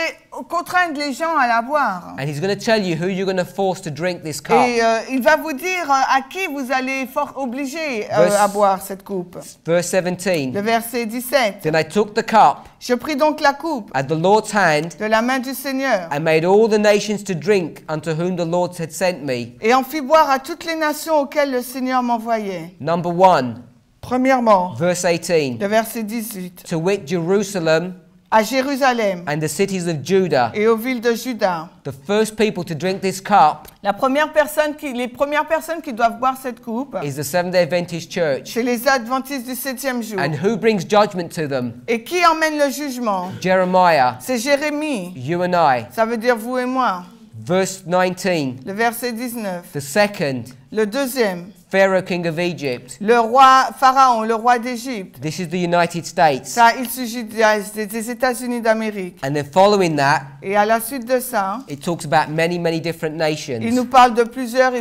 contraindre les gens à la boire. And he's going to tell you who you're going to force to drink this cup. Et il va vous dire à qui vous allez obliger à boire cette coupe. Verse 17. Le verset 17. Then I took the cup Je pris donc la coupe at the Lord's hand de la main du Seigneur and made all the nations to drink unto whom the Lord had sent me. et en fit boire à toutes les nations auxquelles le Seigneur m'envoyait. Number 1, Premièrement, verse 18. le verset 18. To wit, Jerusalem À Jérusalem and the cities of Judah. et aux villes de Juda. The first people to drink this cup Les premières personnes qui doivent boire cette coupe, is the Seventh-day Adventist Church. c'est les adventistes du 7e jour. And who brings judgment to them? Et qui emmène le jugement? Jeremiah, C'est Jérémie. you and I. Ça veut dire vous et moi. Verse 19. Le verset 19. The second, Le deuxième, Pharaoh, king of Egypt. le roi Pharaon, le roi d'Égypte. This is the United States. Ça, il s'agit des États-Unis d'Amérique. And then following that, Et à la suite de ça, it talks about many, many different il nations. nous parle de plusieurs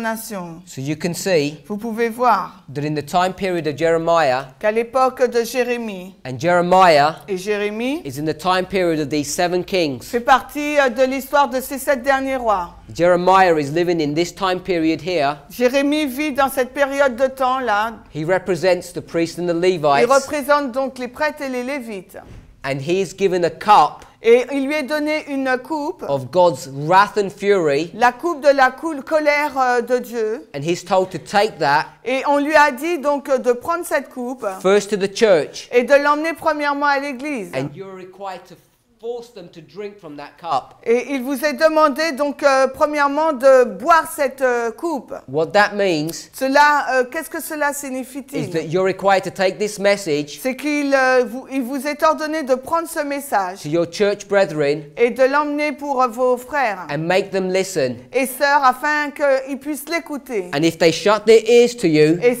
nations. So you can see Vous pouvez voir that in the time period of Jeremiah, qu'à l'époque de Jérémie, and Jeremiah et Jérémie is in the time period of these 7 kings. fait partie de l'histoire de ces 7 derniers rois. Jeremiah is living in this time period here. Jérémie vit dans cette période de temps-là. He represents the priests and the Il Levites, représente donc les prêtres et les lévites. and he is given a cup Et il lui est donné une coupe, of God's wrath and fury, la coupe de la colère de Dieu. and he's told to take that Et on lui a dit donc de prendre cette coupe first to the church, et de l'emmener premièrement à l'église. and you're required to force them to drink from that cup. Et il vous est demandé donc premièrement de boire cette coupe. What that means Cela, qu'est-ce que cela is that signifie-t-il? you're required to take this message C'est il vous est ordonné de prendre ce message to your church brethren et de l'emmener pour vos frères and make them listen. et sœurs afin qu'ils puissent l'écouter. And if they shut their ears to you, Et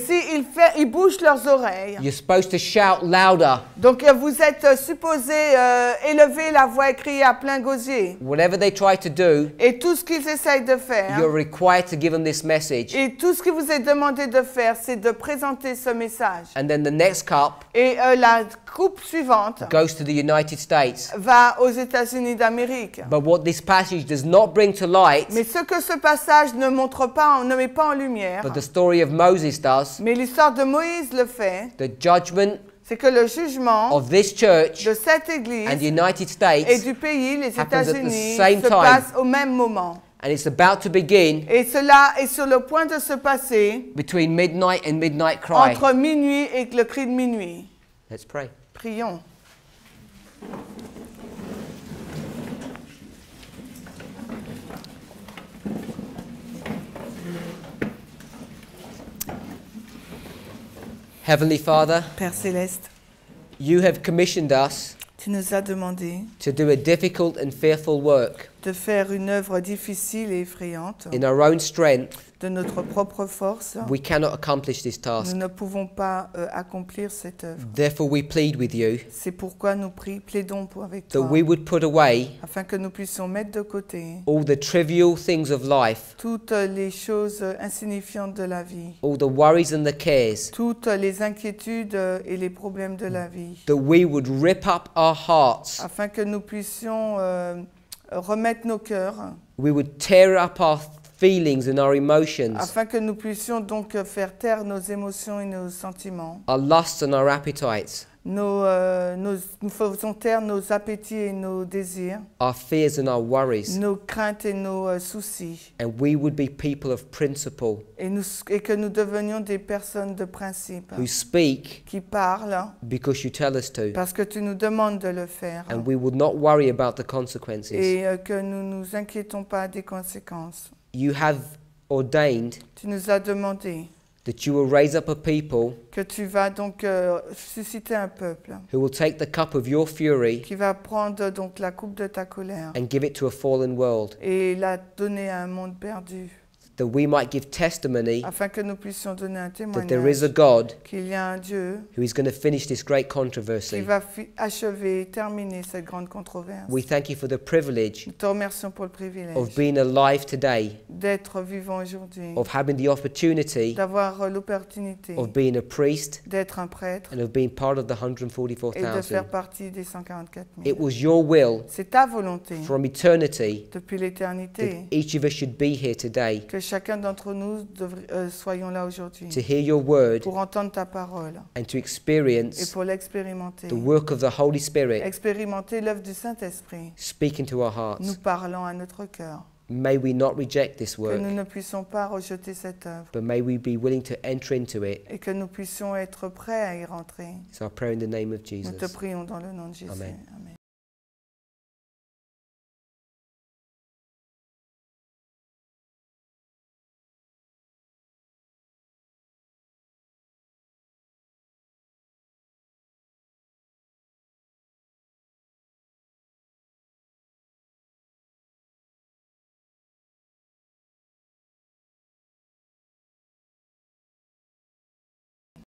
ils bougent leurs oreilles. you're supposed to shout louder. Donc vous êtes supposé élever la voix et crier à plein gosier. Whatever they try to do, Et tout ce qu'ils essayent de faire, you're required to give them this message. et tout ce qui vous est demandé de faire, c'est de présenter ce message. And then the next cup Et la coupe suivante goes to the United States. va aux États-Unis d'Amérique. But what this passage does not bring to light, Mais ce que ce passage ne montre pas, ne met pas en lumière, but the story of Moses does, mais l'histoire de Moïse le fait, the judgment c'est que le jugement of this church de cette and the église United et States, du pays, les happens at the États-Unis, same se time. passe au même moment. and it's about to begin Et cela est sur le point de se passer between midnight and midnight cry. entre minuit et le cri de minuit. Let's pray. Prions. Heavenly Father, Père Céleste, you have commissioned us tu nous as demandé to do a difficult and fearful work de faire une œuvre difficile et effrayante. in our own strength. De notre propre force, We cannot accomplish this task. nous ne pouvons pas accomplir cette œuvre. Therefore, we plead with you C'est pourquoi nous plaidons avec that toi, we would put away afin que nous puissions mettre de côté all the trivial things of life, toutes les choses insignifiantes de la vie, all the worries and the cares, toutes les inquiétudes et les problèmes de la vie, that we would rip up our hearts, afin que nous puissions remettre nos cœurs, we would tear up our feelings and our emotions, afin que nous puissions donc faire taire nos émotions et nos sentiments. our lusts and our appetites, Nous faisons taire nos appétits et nos désirs, our fears and our worries, nos craintes et nos soucis, and we would be people of principle et que nous devenions des personnes de principe who speak qui parlent because you tell us to, parce que tu nous demandes de le faire and we would not worry about the consequences. et que nous ne nous inquiétons pas des conséquences. You have ordained Tu nous as demandé that you will raise up a people que tu vas donc susciter un peuple who will take the cup of your fury qui va prendre donc la coupe de ta colère and give it to a fallen world, et la donner à un monde perdu. that we might give testimony afin que nous puissions donner un that there is a témoignage God qu'il y a un Dieu who is going to finish this great qui controversy. va achever et terminer cette grande controverse. We thank you for the privilege Nous te remercions pour le of privilège being alive today, d'être vivant aujourd'hui, of having the opportunity d'avoir l'opportunité of being a priest d'être un prêtre and of being part of the et de faire 144,000. partie des 144 It 000. was your will C'est ta volonté from eternity depuis that l'éternité each of us should be here today que chacun d'entre nous soyons là aujourd'hui to hear your word pour entendre ta parole and to et experience pour l'expérimenter. the work of the Holy Spirit Expérimenter l'œuvre du Saint-Esprit, speaking to our nous hearts. parlant à notre cœur. May we not reject this Que work, nous ne puissions pas rejeter cette œuvre but may we be willing to enter into it. et que nous puissions être prêts à y rentrer. It's our prayer in the name of Nous te Jesus. prions dans le nom de Jésus. Amen. Amen.